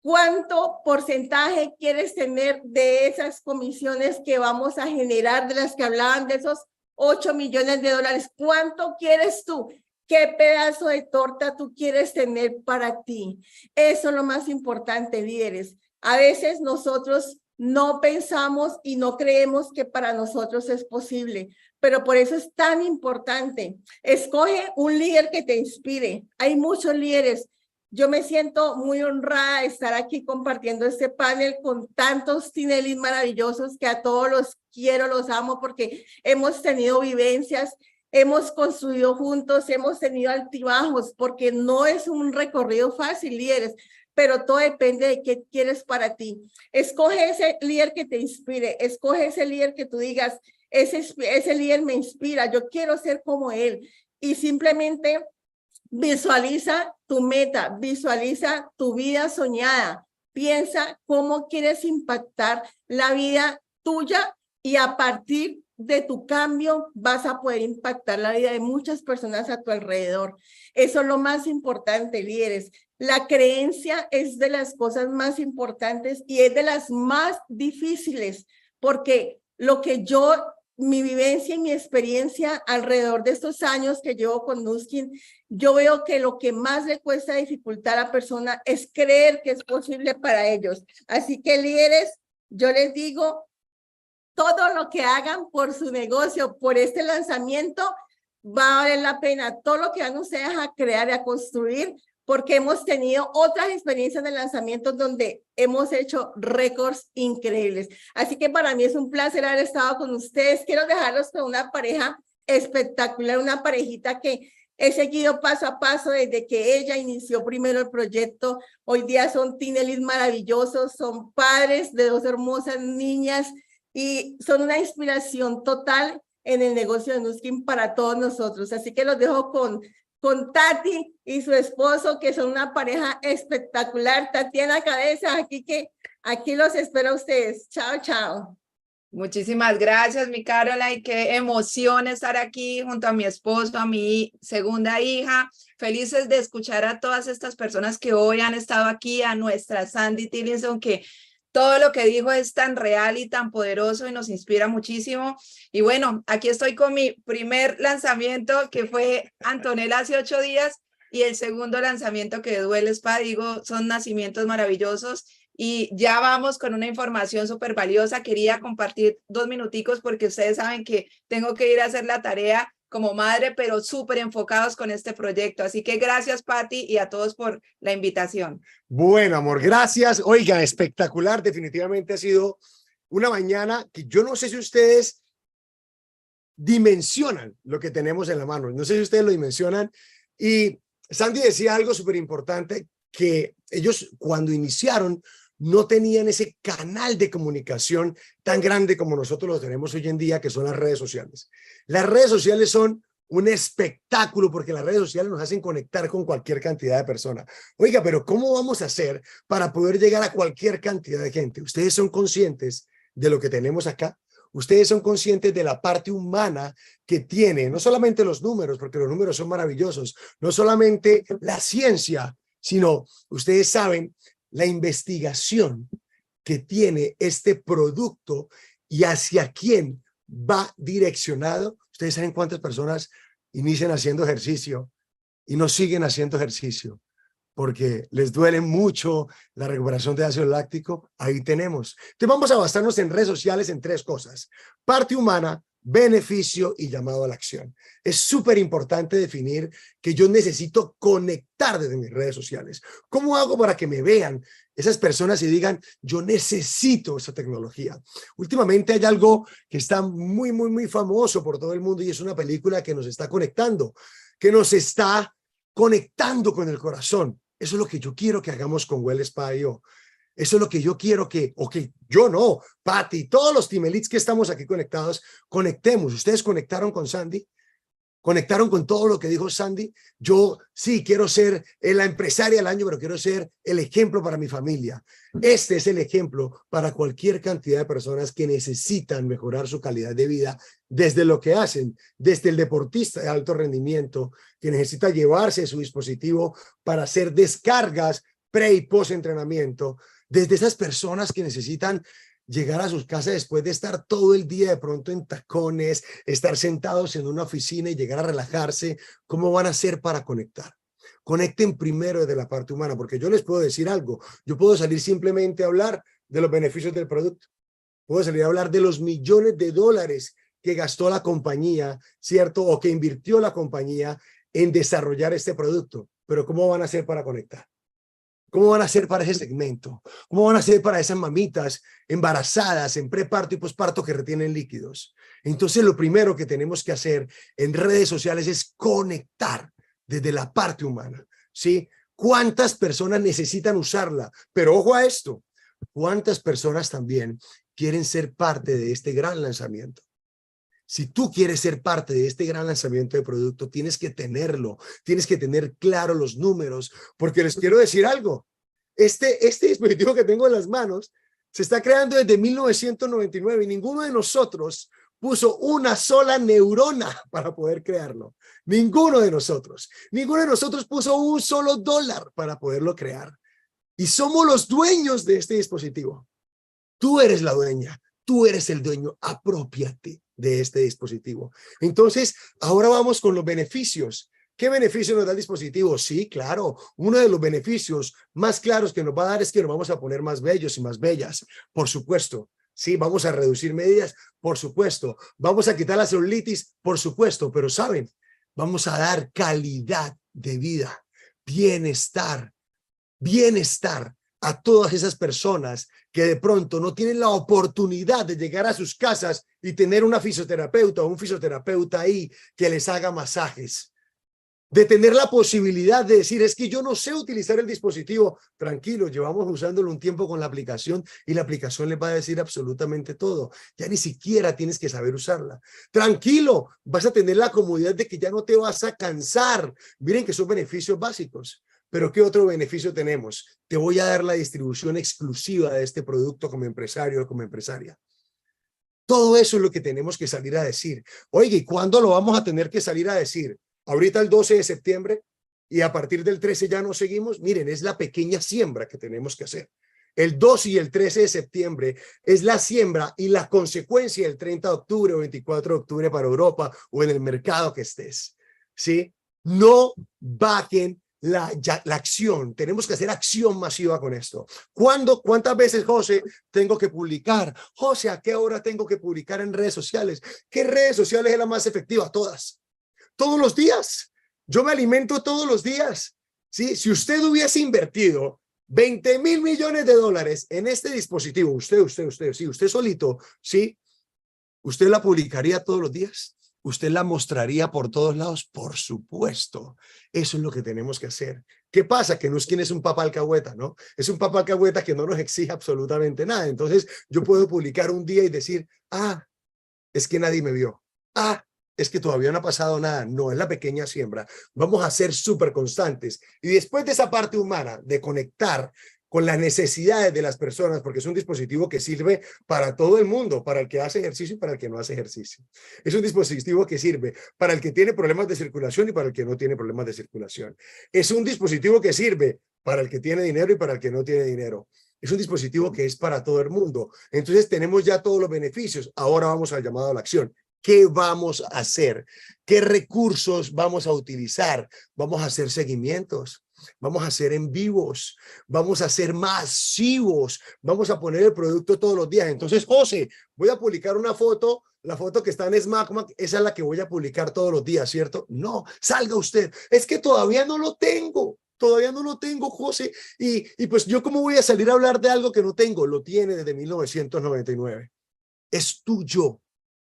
¿Cuánto porcentaje quieres tener de esas comisiones que vamos a generar, de las que hablaban, de esos 8 millones de dólares? ¿Cuánto quieres tú? ¿Qué pedazo de torta tú quieres tener para ti? Eso es lo más importante, líderes. A veces nosotros no pensamos y no creemos que para nosotros es posible, pero por eso es tan importante. Escoge un líder que te inspire. Hay muchos líderes. Yo me siento muy honrada de estar aquí compartiendo este panel con tantos tinelis maravillosos que a todos los quiero, los amo porque hemos tenido vivencias, hemos construido juntos, hemos tenido altibajos porque no es un recorrido fácil, líderes, pero todo depende de qué quieres para ti. Escoge ese líder que te inspire, escoge ese líder que tú digas, ese líder me inspira, yo quiero ser como él y simplemente visualiza tu meta, visualiza tu vida soñada, piensa cómo quieres impactar la vida tuya y a partir de tu cambio vas a poder impactar la vida de muchas personas a tu alrededor. Eso es lo más importante, líderes. La creencia es de las cosas más importantes y es de las más difíciles porque mi vivencia y mi experiencia alrededor de estos años que llevo con Nu Skin, yo veo que lo que más le cuesta dificultar a la persona es creer que es posible para ellos. Así que líderes, yo les digo, todo lo que hagan por su negocio, por este lanzamiento, va a valer la pena. Todo lo que van ustedes a crear y a construir, porque hemos tenido otras experiencias de lanzamientos donde hemos hecho récords increíbles. Así que para mí es un placer haber estado con ustedes. Quiero dejarlos con una pareja espectacular, una parejita que he seguido paso a paso desde que ella inició primero el proyecto. Hoy día son tinelis maravillosos, son padres de dos hermosas niñas y son una inspiración total en el negocio de Nu Skin para todos nosotros. Así que los dejo con Tati y su esposo, que son una pareja espectacular. Tati en la cabeza, aquí los espero a ustedes. Chao, chao. Muchísimas gracias, mi Caroline. Qué emoción estar aquí junto a mi esposo, a mi segunda hija. Felices de escuchar a todas estas personas que hoy han estado aquí, a nuestra Sandie Tillotson, que todo lo que dijo es tan real y tan poderoso y nos inspira muchísimo. Y bueno, aquí estoy con mi primer lanzamiento, que fue Antonella hace 8 días, y el segundo lanzamiento que es WellSpa. Digo, son nacimientos maravillosos. Y ya vamos con una información súper valiosa. Quería compartir 2 minuticos porque ustedes saben que tengo que ir a hacer la tarea como madre, pero súper enfocados con este proyecto. Así que gracias, Patti, y a todos por la invitación. Bueno, amor, gracias. Oiga, espectacular. Definitivamente ha sido una mañana que yo no sé si ustedes dimensionan lo que tenemos en la mano. No sé si ustedes lo dimensionan. Y Sandie decía algo súper importante, que ellos cuando iniciaron no tenían ese canal de comunicación tan grande como nosotros lo tenemos hoy en día, que son las redes sociales. Las redes sociales son un espectáculo porque las redes sociales nos hacen conectar con cualquier cantidad de personas. Oiga, pero ¿cómo vamos a hacer para poder llegar a cualquier cantidad de gente? ¿Ustedes son conscientes de lo que tenemos acá? ¿Ustedes son conscientes de la parte humana que tiene, no solamente los números, porque los números son maravillosos, no solamente la ciencia, sino ustedes saben la investigación que tiene este producto y hacia quién va direccionado? Ustedes saben cuántas personas inician haciendo ejercicio y no siguen haciendo ejercicio porque les duele mucho la recuperación de ácido láctico. Ahí tenemos. Entonces vamos a basarnos en redes sociales en 3 cosas: parte humana, beneficio y llamado a la acción. Es súper importante definir que yo necesito conectar desde mis redes sociales. ¿Cómo hago para que me vean esas personas y digan, yo necesito esa tecnología? Últimamente hay algo que está muy famoso por todo el mundo y es una película que nos está conectando con el corazón. Eso es lo que yo quiero que hagamos con WellSpa y yo. Eso es lo que yo quiero Patti, todos los Team Elites que estamos aquí conectados, conectemos. Ustedes conectaron con Sandie, conectaron con todo lo que dijo Sandie. Yo sí quiero ser la empresaria del año, pero quiero ser el ejemplo para mi familia. Este es el ejemplo para cualquier cantidad de personas que necesitan mejorar su calidad de vida desde lo que hacen, desde el deportista de alto rendimiento que necesita llevarse su dispositivo para hacer descargas pre y post entrenamiento, desde esas personas que necesitan llegar a sus casas después de estar todo el día de pronto en tacones, estar sentados en una oficina y llegar a relajarse. ¿Cómo van a hacer para conectar? Conecten primero desde la parte humana, porque yo les puedo decir algo. Yo puedo salir simplemente a hablar de los beneficios del producto. Puedo salir a hablar de los millones de dólares que gastó la compañía, ¿cierto? O que invirtió la compañía en desarrollar este producto. Pero ¿cómo van a hacer para conectar? ¿Cómo van a hacer para ese segmento? ¿Cómo van a hacer para esas mamitas embarazadas en preparto y posparto que retienen líquidos? Entonces, lo primero que tenemos que hacer en redes sociales es conectar desde la parte humana, ¿sí? ¿Cuántas personas necesitan usarla? Pero ojo a esto, ¿cuántas personas también quieren ser parte de este gran lanzamiento? Si tú quieres ser parte de este gran lanzamiento de producto, tienes que tenerlo, tienes que tener claro los números, porque les quiero decir algo. Este dispositivo que tengo en las manos se está creando desde 1999 y ninguno de nosotros puso una sola neurona para poder crearlo. Ninguno de nosotros puso un solo dólar para poderlo crear. Y somos los dueños de este dispositivo. Tú eres la dueña, tú eres el dueño, aprópiate de este dispositivo. Entonces, ahora vamos con los beneficios. ¿Qué beneficio nos da el dispositivo? Sí, claro, uno de los beneficios más claros que nos va a dar es que nos vamos a poner más bellos y más bellas, por supuesto. Sí, vamos a reducir medidas, por supuesto. Vamos a quitar la celulitis, por supuesto, pero ¿saben? Vamos a dar calidad de vida, bienestar a todas esas personas que de pronto no tienen la oportunidad de llegar a sus casas y tener una fisioterapeuta o un fisioterapeuta ahí que les haga masajes. De tener la posibilidad de decir, es que yo no sé utilizar el dispositivo. Tranquilo, llevamos usándolo un tiempo con la aplicación y la aplicación les va a decir absolutamente todo. Ya ni siquiera tienes que saber usarla. Tranquilo, vas a tener la comodidad de que ya no te vas a cansar. Miren que son beneficios básicos. Pero ¿qué otro beneficio tenemos? Te voy a dar la distribución exclusiva de este producto como empresario o como empresaria. Todo eso es lo que tenemos que salir a decir. Oye, ¿y cuándo lo vamos a tener que salir a decir? Ahorita el 12 de septiembre y a partir del 13 ya no seguimos. Miren, es la pequeña siembra que tenemos que hacer. El 12 y el 13 de septiembre es la siembra y la consecuencia el 30 de octubre o 24 de octubre para Europa o en el mercado que estés. ¿Sí? No bajen la acción. Tenemos que hacer acción masiva con esto. ¿Cuántas veces, José, tengo que publicar? José, ¿a qué hora tengo que publicar en redes sociales? ¿Qué redes sociales es la más efectiva? Todas. Todos los días. Yo me alimento todos los días. ¿Sí? Si usted hubiese invertido 20,000 millones de dólares en este dispositivo, usted solito, ¿sí? ¿Usted la publicaría todos los días? ¿Usted la mostraría por todos lados? Por supuesto. Eso es lo que tenemos que hacer. ¿Qué pasa? Que no es quien es un papá alcahueta, ¿no? Es un papá alcahueta que no nos exige absolutamente nada. Entonces, yo puedo publicar un día y decir, es que nadie me vio. Es que todavía no ha pasado nada. No, es la pequeña siembra. Vamos a ser súper constantes. Y después de esa parte humana, de conectar con las necesidades de las personas, porque es un dispositivo que sirve para todo el mundo, para el que hace ejercicio y para el que no hace ejercicio. Es un dispositivo que sirve para el que tiene problemas de circulación y para el que no tiene problemas de circulación. Es un dispositivo que sirve para el que tiene dinero y para el que no tiene dinero. Es un dispositivo que es para todo el mundo. Entonces tenemos ya todos los beneficios. Ahora vamos al llamado a la acción. ¿Qué vamos a hacer? ¿Qué recursos vamos a utilizar? Vamos a hacer seguimientos. Vamos a hacer en vivos, vamos a ser masivos, vamos a poner el producto todos los días. Entonces, José, voy a publicar una foto, la foto que está en SmackMac, esa es la que voy a publicar todos los días, ¿cierto? No, salga usted. Es que todavía no lo tengo, José. Y pues yo cómo voy a salir a hablar de algo que no tengo, lo tiene desde 1999. Es tuyo,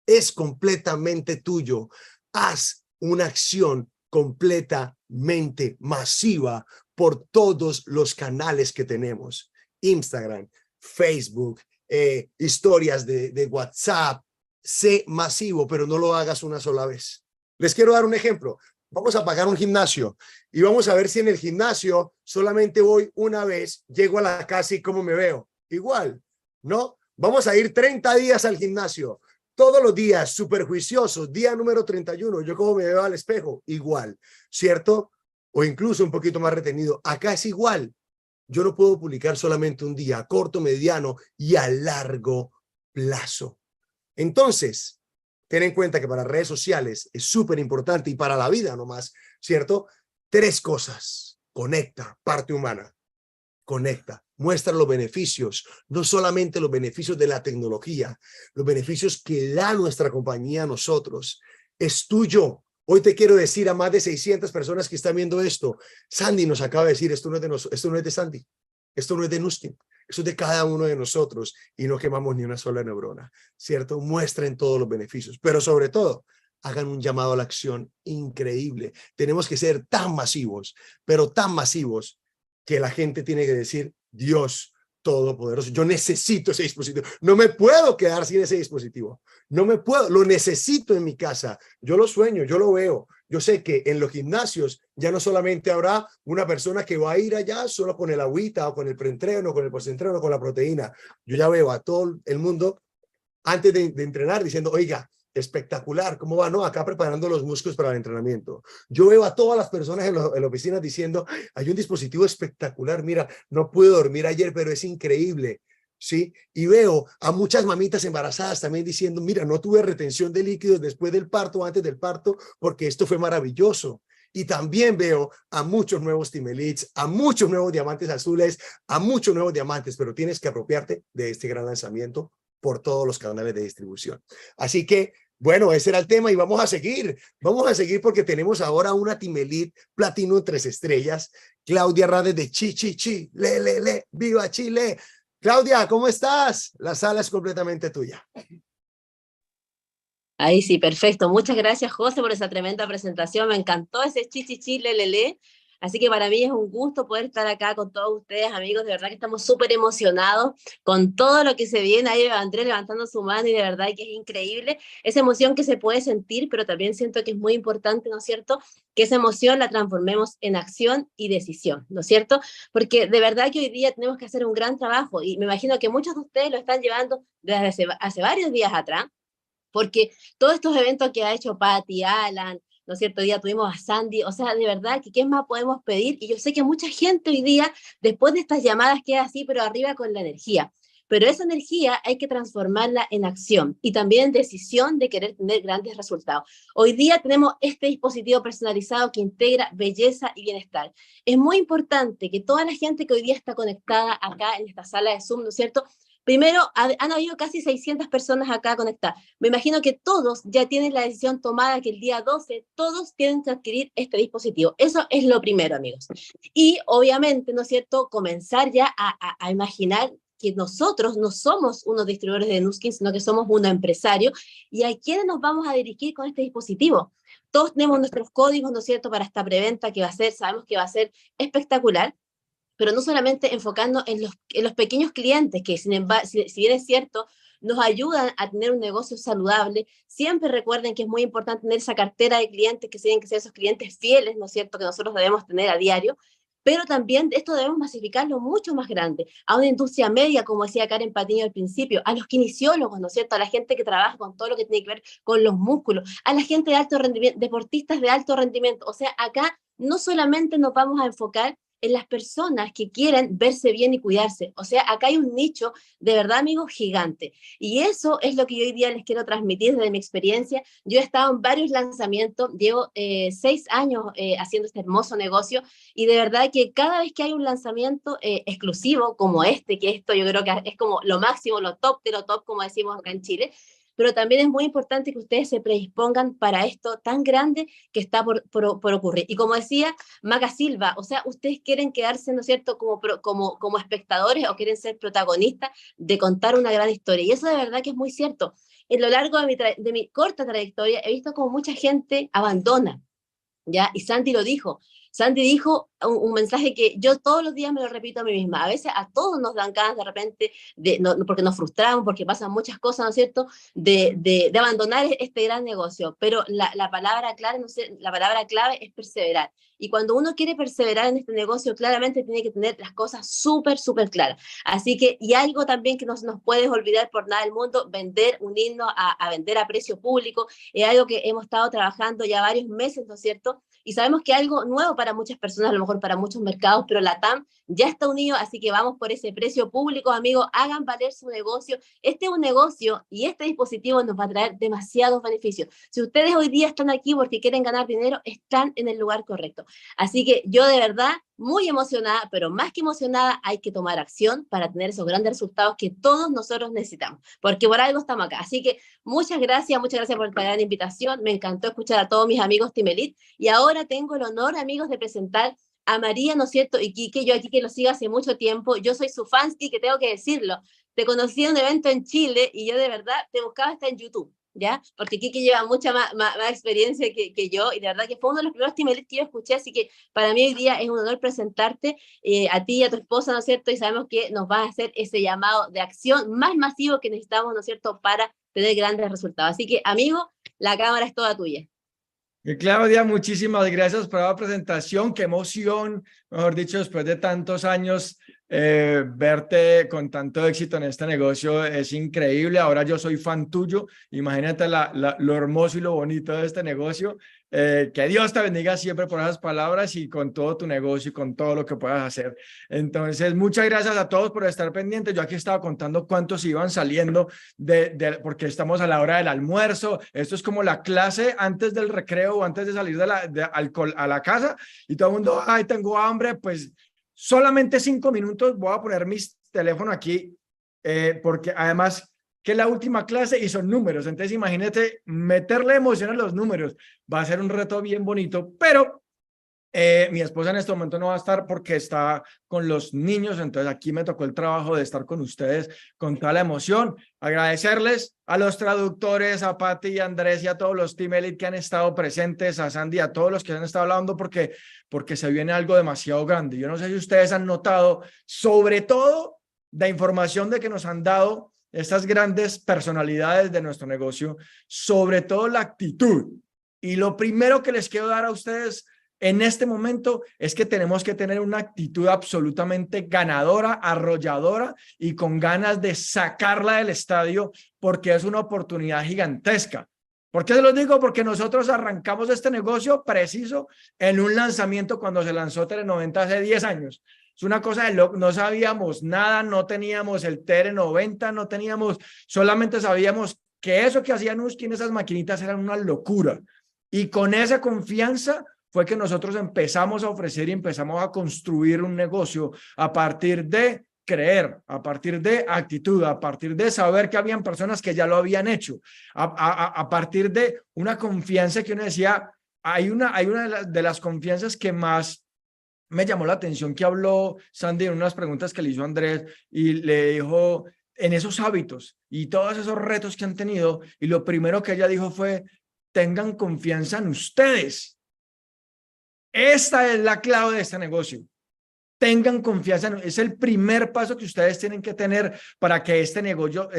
es completamente tuyo. Haz una acción completamente masiva por todos los canales que tenemos. Instagram, Facebook, historias de WhatsApp. Sé masivo, pero no lo hagas una sola vez. Les quiero dar un ejemplo. Vamos a pagar un gimnasio y vamos a ver si en el gimnasio solamente voy una vez, llego a la casa y cómo me veo. Igual, ¿no? Vamos a ir 30 días al gimnasio. Todos los días, súper juiciosos, día número 31, yo como me veo al espejo, igual, ¿cierto? O incluso un poquito más retenido. Acá es igual. Yo no puedo publicar solamente un día, a corto, mediano y a largo plazo. Entonces, ten en cuenta que para redes sociales es súper importante y para la vida nomás, ¿cierto? 3 cosas. Conecta, parte humana. Conecta, muestra los beneficios, no solamente los beneficios de la tecnología, los beneficios que da nuestra compañía a nosotros. Es tuyo, Hoy te quiero decir a más de 600 personas que están viendo esto, Sandie nos acaba de decir, esto no es de Sandie, esto no es de Nuskin, eso es de cada uno de nosotros y no quemamos ni una sola neurona, ¿cierto? Muestren todos los beneficios, pero sobre todo, hagan un llamado a la acción increíble. Tenemos que ser tan masivos, pero tan masivos que la gente tiene que decir, Dios todopoderoso, yo necesito ese dispositivo, no me puedo quedar sin ese dispositivo, no me puedo, lo necesito en mi casa, yo lo sueño, yo lo veo, yo sé que en los gimnasios ya no solamente habrá una persona que va a ir allá solo con el agüita o con el preentreno, con el postentreno, con la proteína, yo ya veo a todo el mundo antes de entrenar diciendo, oiga, espectacular, ¿cómo va? No, acá preparando los músculos para el entrenamiento. Yo veo a todas las personas en la oficina diciendo, hay un dispositivo espectacular, mira, no pude dormir ayer, pero es increíble, ¿sí? Y veo a muchas mamitas embarazadas también diciendo, mira, no tuve retención de líquidos después del parto, antes del parto, porque esto fue maravilloso. Y también veo a muchos nuevos Team Elites, a muchos nuevos diamantes azules, a muchos nuevos diamantes, pero tienes que apropiarte de este gran lanzamiento por todos los canales de distribución. Así que, bueno, ese era el tema y vamos a seguir porque tenemos ahora una Team Elite Platino 3 estrellas, Claudia Rades de Chi, le, viva Chile. Claudia, ¿cómo estás? La sala es completamente tuya. Ahí sí, perfecto. Muchas gracias, José, por esa tremenda presentación. Me encantó ese chi, le. Así que para mí es un gusto poder estar acá con todos ustedes, amigos. De verdad que estamos súper emocionados con todo lo que se viene. Ahí Andrés levantando su mano y de verdad que es increíble esa emoción que se puede sentir, pero también siento que es muy importante, ¿no es cierto?, que esa emoción la transformemos en acción y decisión, ¿no es cierto? Porque de verdad que hoy día tenemos que hacer un gran trabajo y me imagino que muchos de ustedes lo están llevando desde hace varios días atrás, porque todos estos eventos que ha hecho Patty, Alan, ¿no es cierto? Hoy día tuvimos a Sandie, o sea, de verdad, que ¿qué más podemos pedir? Y yo sé que mucha gente hoy día, después de estas llamadas, queda así, pero arriba con la energía. Pero esa energía hay que transformarla en acción y también en decisión de querer tener grandes resultados. Hoy día tenemos este dispositivo personalizado que integra belleza y bienestar. Es muy importante que toda la gente que hoy día está conectada acá en esta sala de Zoom, ¿no es cierto?, primero, han habido casi 600 personas acá conectadas. Me imagino que todos ya tienen la decisión tomada que el día 12 todos tienen que adquirir este dispositivo. Eso es lo primero, amigos. Y obviamente, ¿no es cierto?, comenzar ya a imaginar que nosotros no somos unos distribuidores de Nuskin, sino que somos un empresario. ¿Y a quiénes nos vamos a dirigir con este dispositivo? Todos tenemos nuestros códigos, ¿no es cierto?, para esta preventa que va a ser, sabemos que va a ser espectacular, pero no solamente enfocando en los pequeños clientes, que si bien es cierto, nos ayudan a tener un negocio saludable. Siempre recuerden que es muy importante tener esa cartera de clientes que tienen que ser esos clientes fieles, ¿no es cierto?, que nosotros debemos tener a diario, pero también esto debemos masificarlo mucho más grande, a una industria media, como decía Karen Patiño al principio, a los kinesiólogos, ¿no es cierto?, a la gente que trabaja con todo lo que tiene que ver con los músculos, a la gente de alto rendimiento, deportistas de alto rendimiento. O sea, acá no solamente nos vamos a enfocar en las personas que quieren verse bien y cuidarse. O sea, acá hay un nicho de verdad, amigos, gigante. Y eso es lo que yo hoy día les quiero transmitir desde mi experiencia. Yo he estado en varios lanzamientos, llevo 6 años haciendo este hermoso negocio y de verdad que cada vez que hay un lanzamiento exclusivo como este, que esto yo creo que es como lo máximo, lo top de lo top, como decimos acá en Chile, pero también es muy importante que ustedes se predispongan para esto tan grande que está por ocurrir. Y como decía Maca Silva, o sea, ustedes quieren quedarse, ¿no es cierto?, como espectadores o quieren ser protagonistas de contar una gran historia. Y eso de verdad que es muy cierto. En lo largo de mi corta trayectoria he visto como mucha gente abandona, ¿ya? Y Sandie lo dijo. Sandie dijo un mensaje que yo todos los días me lo repito a mí misma. A veces a todos nos dan ganas de repente, porque nos frustramos, porque pasan muchas cosas, ¿no es cierto?, de abandonar este gran negocio. Pero la palabra clave, no sé, la palabra clave es perseverar. Y cuando uno quiere perseverar en este negocio, claramente tiene que tener las cosas súper, súper claras. Así que, y algo también que no nos puedes olvidar por nada del mundo, unirnos a vender a precio público, es algo que hemos estado trabajando ya varios meses, ¿no es cierto?, y sabemos que es algo nuevo para muchas personas, a lo mejor para muchos mercados, pero la TAM ya está unido, así que vamos por ese precio público, amigos, hagan valer su negocio. Este es un negocio y este dispositivo nos va a traer demasiados beneficios. Si ustedes hoy día están aquí porque quieren ganar dinero, están en el lugar correcto. Así que yo de verdad, muy emocionada, pero más que emocionada, hay que tomar acción para tener esos grandes resultados que todos nosotros necesitamos, porque por algo estamos acá. Así que muchas gracias por esta gran invitación. Me encantó escuchar a todos mis amigos Team Elite. Y ahora tengo el honor, amigos, de presentar a María, ¿no es cierto? Y Quique, yo aquí que lo sigo hace mucho tiempo, yo soy su fansky, que tengo que decirlo. Te conocí en un evento en Chile y yo de verdad te buscaba hasta en YouTube, ¿ya? Porque Quique lleva mucha más experiencia que yo y de verdad que fue uno de los primeros Team Elite que yo escuché, así que para mí hoy día es un honor presentarte a ti y a tu esposa, ¿no es cierto? Y sabemos que nos vas a hacer ese llamado de acción más masivo que necesitamos, ¿no es cierto?, para tener grandes resultados. Así que, amigo, la cámara es toda tuya. Claudia, muchísimas gracias por la presentación. Qué emoción, mejor dicho, después de tantos años, verte con tanto éxito en este negocio es increíble. Ahora yo soy fan tuyo. Imagínate lo hermoso y lo bonito de este negocio. Que Dios te bendiga siempre por esas palabras y con todo tu negocio y con todo lo que puedas hacer. Entonces, muchas gracias a todos por estar pendientes. Yo aquí estaba contando cuántos iban saliendo porque estamos a la hora del almuerzo. Esto es como la clase antes del recreo o antes de salir a la casa y todo el mundo, ay, tengo hambre, pues solamente 5 minutos. Voy a poner mi teléfono aquí porque además que la última clase y son números, entonces imagínate meterle emoción a los números, va a ser un reto bien bonito, pero mi esposa en este momento no va a estar porque está con los niños, entonces aquí me tocó el trabajo de estar con ustedes con toda la emoción, agradecerles a los traductores, a Patti y a Andrés y a todos los Team Elite que han estado presentes, a Sandie, a todos los que han estado hablando porque se viene algo demasiado grande. Yo no sé si ustedes han notado, sobre todo de información de que nos han dado estas grandes personalidades de nuestro negocio, sobre todo la actitud. Y lo primero que les quiero dar a ustedes en este momento es que tenemos que tener una actitud absolutamente ganadora, arrolladora y con ganas de sacarla del estadio porque es una oportunidad gigantesca. ¿Por qué se los digo? Porque nosotros arrancamos este negocio preciso en un lanzamiento cuando se lanzó Tele90 hace 10 años. Es una cosa de loco, no sabíamos nada, no teníamos el TR90, no teníamos, solamente sabíamos que eso que hacían Nuski en esas maquinitas eran una locura. Y con esa confianza fue que nosotros empezamos a ofrecer y empezamos a construir un negocio a partir de creer, a partir de actitud, a partir de saber que habían personas que ya lo habían hecho, a partir de una confianza que uno decía, hay una de las confianzas que más me llamó la atención que habló Sandie en unas preguntas que le hizo Andrés y le dijo en esos hábitos y todos esos retos que han tenido y lo primero que ella dijo fue tengan confianza en ustedes. Esta es la clave de este negocio. Tengan confianza, es el primer paso que ustedes tienen que tener para que este negocio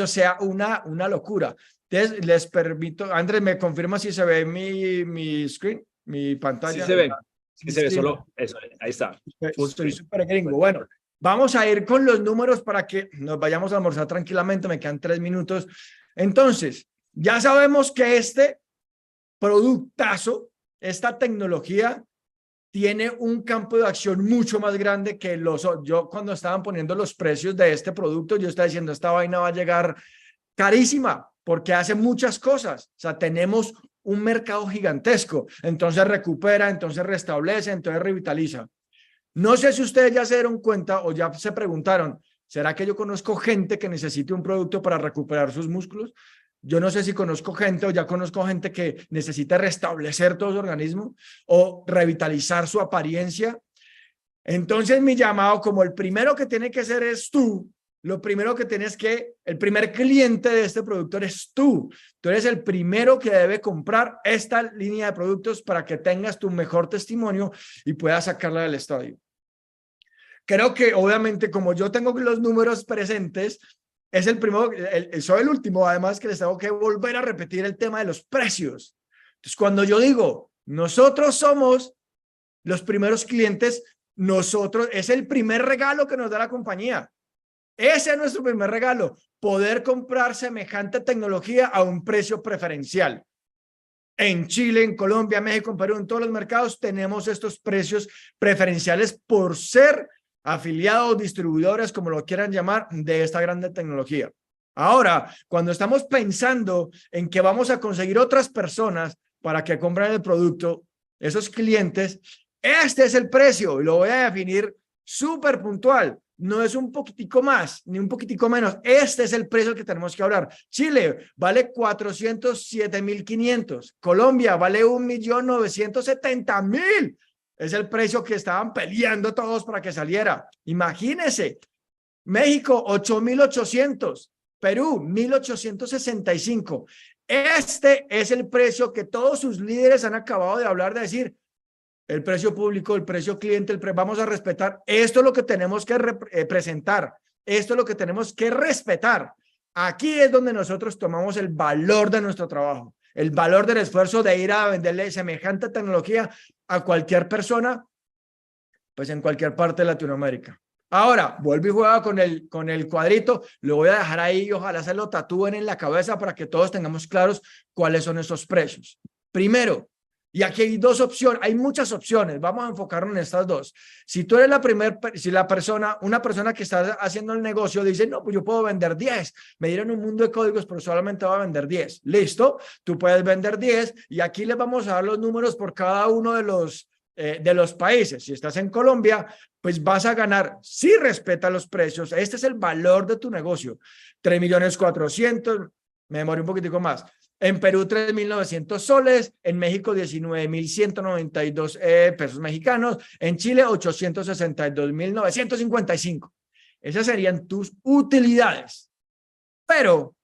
sea una locura. Entonces, les permito, Andrés, ¿me confirma si se ve mi screen, mi pantalla? Sí se ve. Sí se ve, solo eso, ahí está. Estoy súper gringo. Bueno, vamos a ir con los números para que nos vayamos a almorzar tranquilamente, me quedan 3 minutos. Entonces, ya sabemos que este productazo, esta tecnología, tiene un campo de acción mucho más grande que yo cuando estaban poniendo los precios de este producto, yo estaba diciendo, esta vaina va a llegar carísima, porque hace muchas cosas. O sea, tenemos un mercado gigantesco, entonces recupera, entonces restablece, entonces revitaliza. No sé si ustedes ya se dieron cuenta o ya se preguntaron, ¿será que yo conozco gente que necesite un producto para recuperar sus músculos? Yo no sé si conozco gente o ya conozco gente que necesita restablecer todo su organismo o revitalizar su apariencia. Entonces mi llamado, como el primero que tiene que ser es tú, lo primero que tienes que, el primer cliente de este producto eres tú. Tú eres el primero que debe comprar esta línea de productos para que tengas tu mejor testimonio y puedas sacarla del estadio. Creo que obviamente como yo tengo los números presentes, es el primero, soy el último además que les tengo que volver a repetir el tema de los precios. Entonces cuando yo digo, nosotros somos los primeros clientes, nosotros, es el primer regalo que nos da la compañía. Ese es nuestro primer regalo, poder comprar semejante tecnología a un precio preferencial. En Chile, en Colombia, México, en Perú, en todos los mercados tenemos estos precios preferenciales por ser afiliados, distribuidores, como lo quieran llamar, de esta grande tecnología. Ahora, cuando estamos pensando en que vamos a conseguir otras personas para que compren el producto, esos clientes, este es el precio y lo voy a definir súper puntual. No es un poquitico más, ni un poquitico menos. Este es el precio que tenemos que hablar. Chile vale 407.500. Colombia vale 1.970.000. Es el precio que estaban peleando todos para que saliera. Imagínense. México, 8.800. Perú, 1.865. Este es el precio que todos sus líderes han acabado de hablar, de decir, el precio público, el precio cliente, vamos a respetar. Esto es lo que tenemos que presentar. Esto es lo que tenemos que respetar. Aquí es donde nosotros tomamos el valor de nuestro trabajo, el valor del esfuerzo de ir a venderle semejante tecnología a cualquier persona, pues en cualquier parte de Latinoamérica. Ahora, vuelvo y juega con el cuadrito, lo voy a dejar ahí y ojalá se lo tatúen en la cabeza para que todos tengamos claros cuáles son esos precios. Primero, y aquí hay dos opciones, hay muchas opciones, vamos a enfocarnos en estas dos. Si tú eres una persona que está haciendo el negocio dice, no, pues yo puedo vender 10, me dieron un mundo de códigos, pero solamente voy a vender 10. Listo, tú puedes vender 10 y aquí les vamos a dar los números por cada uno de los países. Si estás en Colombia, pues vas a ganar, si respeta los precios, este es el valor de tu negocio, 3.400.000, me demoré un poquitico más. En Perú, 3.900 soles. En México, 19.192 pesos mexicanos. En Chile, 862.955. Esas serían tus utilidades. Pero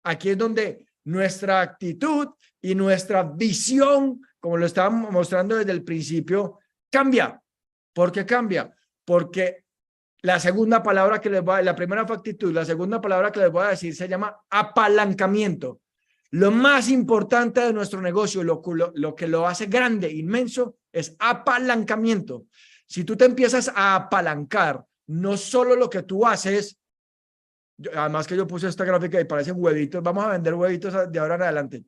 aquí es donde nuestra actitud y nuestra visión, como lo estábamos mostrando desde el principio, cambia. ¿Por qué cambia? Porque la segunda palabra que les voy a decir, la primera fue actitud, la segunda palabra que les voy a decir se llama apalancamiento. Lo más importante de nuestro negocio, lo que lo hace grande, inmenso, es apalancamiento. Si tú te empiezas a apalancar, no solo lo que tú haces, además que yo puse esta gráfica y parecen huevitos, vamos a vender huevitos de ahora en adelante.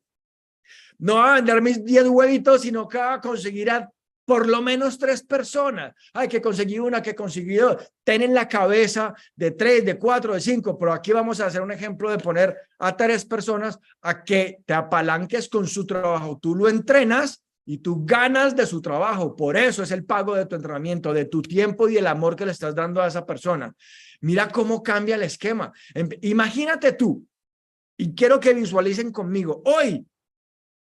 No voy a vender mis 10 huevitos, sino que voy a conseguir a por lo menos 3 personas. Hay que conseguir una, que conseguí 2. Ten en la cabeza de 3, de 4, de 5, pero aquí vamos a hacer un ejemplo de poner a 3 personas a que te apalanques con su trabajo. Tú lo entrenas y tú ganas de su trabajo. Por eso es el pago de tu entrenamiento, de tu tiempo y el amor que le estás dando a esa persona. Mira cómo cambia el esquema. Imagínate tú, y quiero que visualicen conmigo, hoy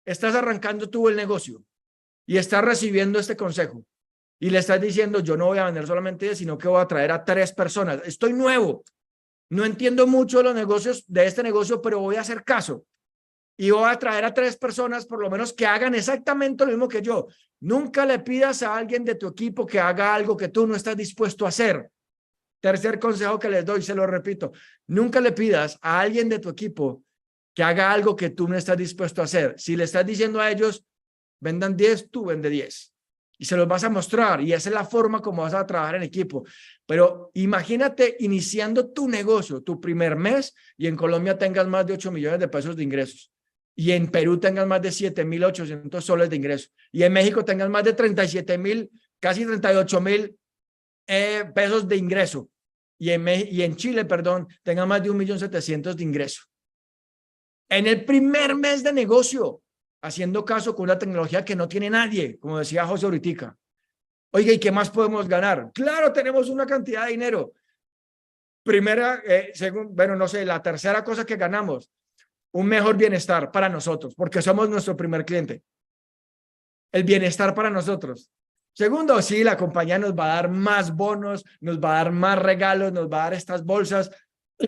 estás arrancando tú el negocio y estás recibiendo este consejo y le estás diciendo, yo no voy a vender solamente 10, sino que voy a traer a 3 personas. Estoy nuevo, no entiendo mucho de los negocios, de este negocio, pero voy a hacer caso y voy a traer a 3 personas por lo menos que hagan exactamente lo mismo que yo. Nunca le pidas a alguien de tu equipo que haga algo que tú no estás dispuesto a hacer. Tercer consejo que les doy, se lo repito, nunca le pidas a alguien de tu equipo que haga algo que tú no estás dispuesto a hacer. Si le estás diciendo a ellos, vendan 10, tú vende 10. Y se los vas a mostrar. Y esa es la forma como vas a trabajar en equipo. Pero imagínate iniciando tu negocio, tu primer mes, y en Colombia tengas más de 8 millones de pesos de ingresos. Y en Perú tengas más de 7.800 soles de ingresos. Y en México tengas más de 37.000, casi 38.000 pesos de ingreso. Y en Chile, perdón, tengas más de 1.700.000 de ingreso. En el primer mes de negocio, haciendo caso con una tecnología que no tiene nadie, como decía José ahorita. Oiga, ¿y qué más podemos ganar? Claro, tenemos una cantidad de dinero. Primera, bueno, no sé, la tercera cosa que ganamos, un mejor bienestar para nosotros, porque somos nuestro primer cliente. El bienestar para nosotros. Segundo, sí, la compañía nos va a dar más bonos, nos va a dar más regalos, nos va a dar estas bolsas.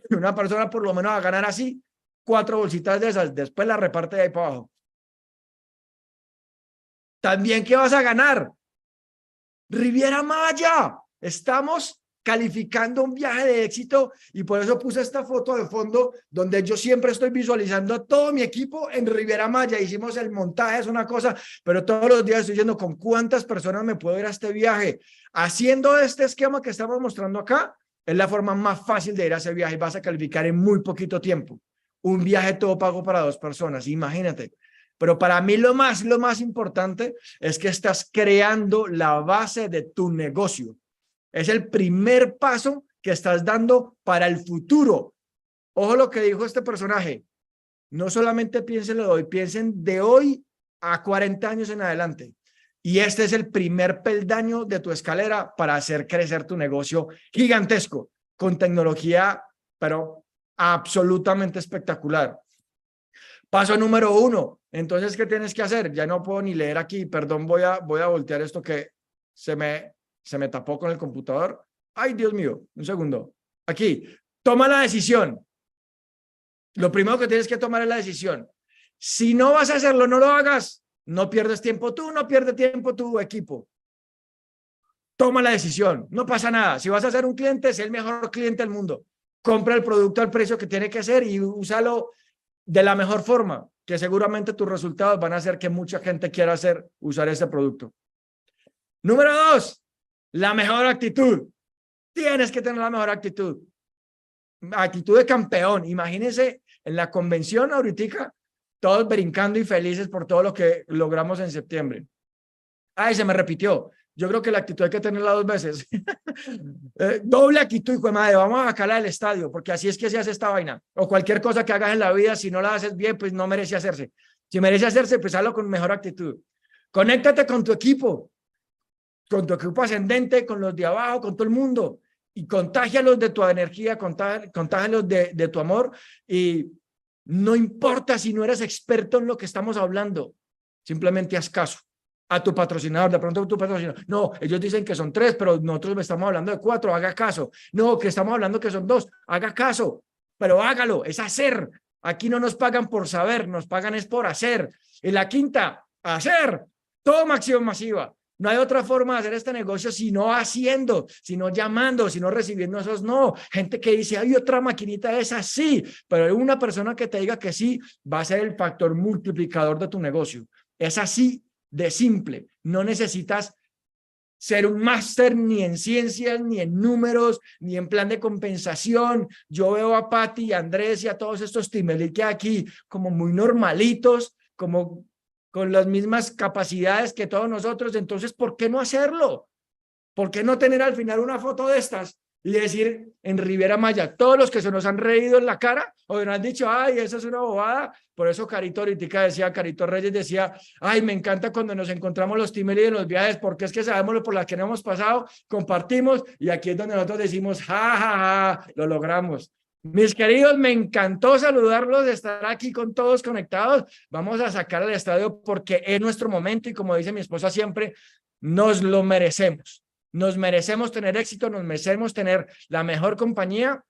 Una persona por lo menos va a ganar así 4 bolsitas de esas, después la reparte de ahí para abajo. También, ¿qué vas a ganar? Riviera Maya. Estamos calificando un viaje de éxito y por eso puse esta foto de fondo donde yo siempre estoy visualizando a todo mi equipo en Riviera Maya. Hicimos el montaje, es una cosa, pero todos los días estoy diciendo con cuántas personas me puedo ir a este viaje. Haciendo este esquema que estamos mostrando acá, es la forma más fácil de ir a ese viaje y vas a calificar en muy poquito tiempo. Un viaje todo pago para 2 personas, imagínate. Pero para mí lo más importante es que estás creando la base de tu negocio. Es el primer paso que estás dando para el futuro. Ojo lo que dijo este personaje. No solamente piensen de hoy, piensen de hoy a 40 años en adelante. Y este es el primer peldaño de tu escalera para hacer crecer tu negocio gigantesco, con tecnología, pero absolutamente espectacular. Paso número 1. Entonces, ¿qué tienes que hacer? Ya no puedo ni leer aquí. Perdón, voy a voltear esto que se me tapó con el computador. Ay, Dios mío, un segundo. Aquí, toma la decisión. Lo primero que tienes que tomar es la decisión. Si no vas a hacerlo, no lo hagas. No pierdes tiempo tú, no pierde tiempo tu equipo. Toma la decisión. No pasa nada. Si vas a ser un cliente, sé el mejor cliente del mundo. Compra el producto al precio que tiene que ser y úsalo de la mejor forma, que seguramente tus resultados van a hacer que mucha gente quiera usar este producto. Número 2, la mejor actitud. Tienes que tener la mejor actitud. Actitud de campeón. Imagínense en la convención ahorita, todos brincando y felices por todo lo que logramos en septiembre. Ay, se me repitió. Yo creo que la actitud hay que tenerla 2 veces. Doble actitud, hijo de madre, vamos a sacarla del estadio, porque así es que se hace esta vaina. O cualquier cosa que hagas en la vida, si no la haces bien, pues no merece hacerse. Si merece hacerse, pues hazlo con mejor actitud. Conéctate con tu equipo ascendente, con los de abajo, con todo el mundo. Y contágialos de tu energía, contágialos de tu amor. Y no importa si no eres experto en lo que estamos hablando, simplemente haz caso a tu patrocinador. De pronto tu patrocinador, no, ellos dicen que son 3, pero nosotros estamos hablando de 4, haga caso. No, que estamos hablando que son 2, haga caso, pero hágalo, es hacer. Aquí no nos pagan por saber, nos pagan es por hacer. Y la quinta, hacer. Toma acción masiva. No hay otra forma de hacer este negocio sino haciendo, sino llamando, sino recibiendo esos no. Gente que dice, hay otra maquinita esa, sí, pero una persona que te diga que sí va a ser el factor multiplicador de tu negocio. Es así de simple. No necesitas ser un máster ni en ciencias, ni en números, ni en plan de compensación. Yo veo a Patti y a Andrés y a todos estos timelí que aquí como muy normalitos, como con las mismas capacidades que todos nosotros. Entonces, ¿por qué no hacerlo? ¿Por qué no tener al final una foto de estas y decir en Riviera Maya, todos los que se nos han reído en la cara o nos han dicho, ay, eso es una bobada? Por eso Carito ahorita decía, Carito Reyes decía, ay, me encanta cuando nos encontramos los timelí en los viajes, porque es que sabemos por las que no hemos pasado, compartimos, y aquí es donde nosotros decimos, ja, ja, ja, lo logramos. Mis queridos, me encantó saludarlos, de estar aquí con todos conectados. Vamos a sacar al estadio porque es nuestro momento y, como dice mi esposa siempre, nos lo merecemos. Nos merecemos tener éxito, nos merecemos tener la mejor compañía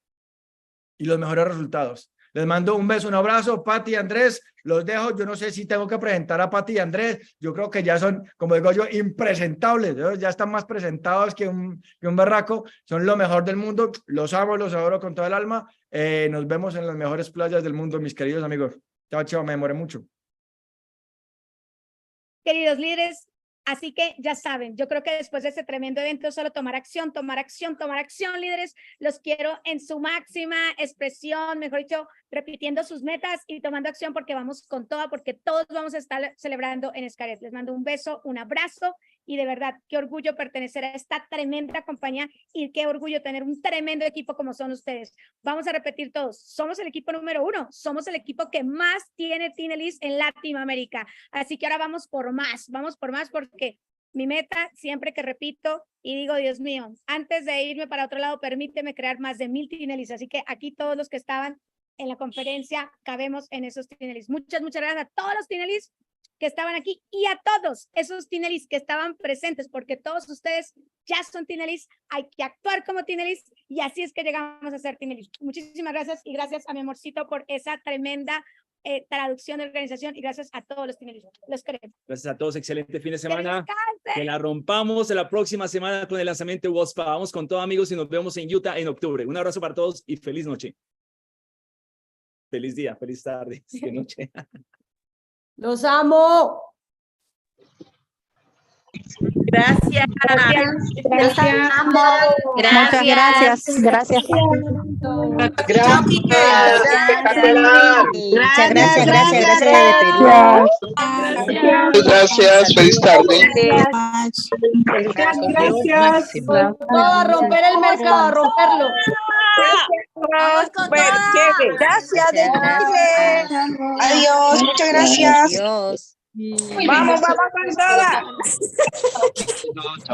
y los mejores resultados. Les mando un beso, un abrazo. Patti y Andrés, los dejo. Yo no sé si tengo que presentar a Patti y Andrés. Yo creo que ya son, como digo yo, impresentables. Ya están más presentados que un berraco. Son lo mejor del mundo. Los amo, los adoro con todo el alma. Nos vemos en las mejores playas del mundo, mis queridos amigos. Chao, chao, me demoré mucho. Queridos líderes, así que ya saben, yo creo que después de este tremendo evento, solo tomar acción, líderes. Los quiero en su máxima expresión, mejor dicho, repitiendo sus metas y tomando acción, porque vamos con toda, porque todos vamos a estar celebrando en Xcaret. Les mando un beso, un abrazo, y de verdad, qué orgullo pertenecer a esta tremenda compañía y qué orgullo tener un tremendo equipo como son ustedes. Vamos a repetir todos, somos el equipo número 1, somos el equipo que más tiene tinelis en Latinoamérica. Así que ahora vamos por más porque mi meta, siempre que repito y digo, Dios mío, antes de irme para otro lado, permíteme crear más de 1000 tinelis. Así que aquí todos los que estaban en la conferencia cabemos en esos tinelis. Muchas gracias a todos los tinelis que estaban aquí y a todos esos tinelis que estaban presentes, porque todos ustedes ya son tinelis, hay que actuar como tinelis y así es que llegamos a ser tinelis. Muchísimas gracias y gracias a mi amorcito por esa tremenda traducción de organización y gracias a todos los tinelis. Los queremos. Gracias a todos, excelente fin de semana. Que la rompamos la próxima semana con el lanzamiento de WellSpa. Vamos con todo, amigos, y nos vemos en Utah en octubre. Un abrazo para todos y feliz noche. Feliz día, feliz tarde, feliz noche. ¡Los amo! Gracias. Gracias. Gracias. Muchas gracias. Gracias. Gracias, feliz tarde. Gracias. Todo a romper el mercado, a romperlo. Gracias de Chile. Adiós, muchas gracias. Vamos con todas.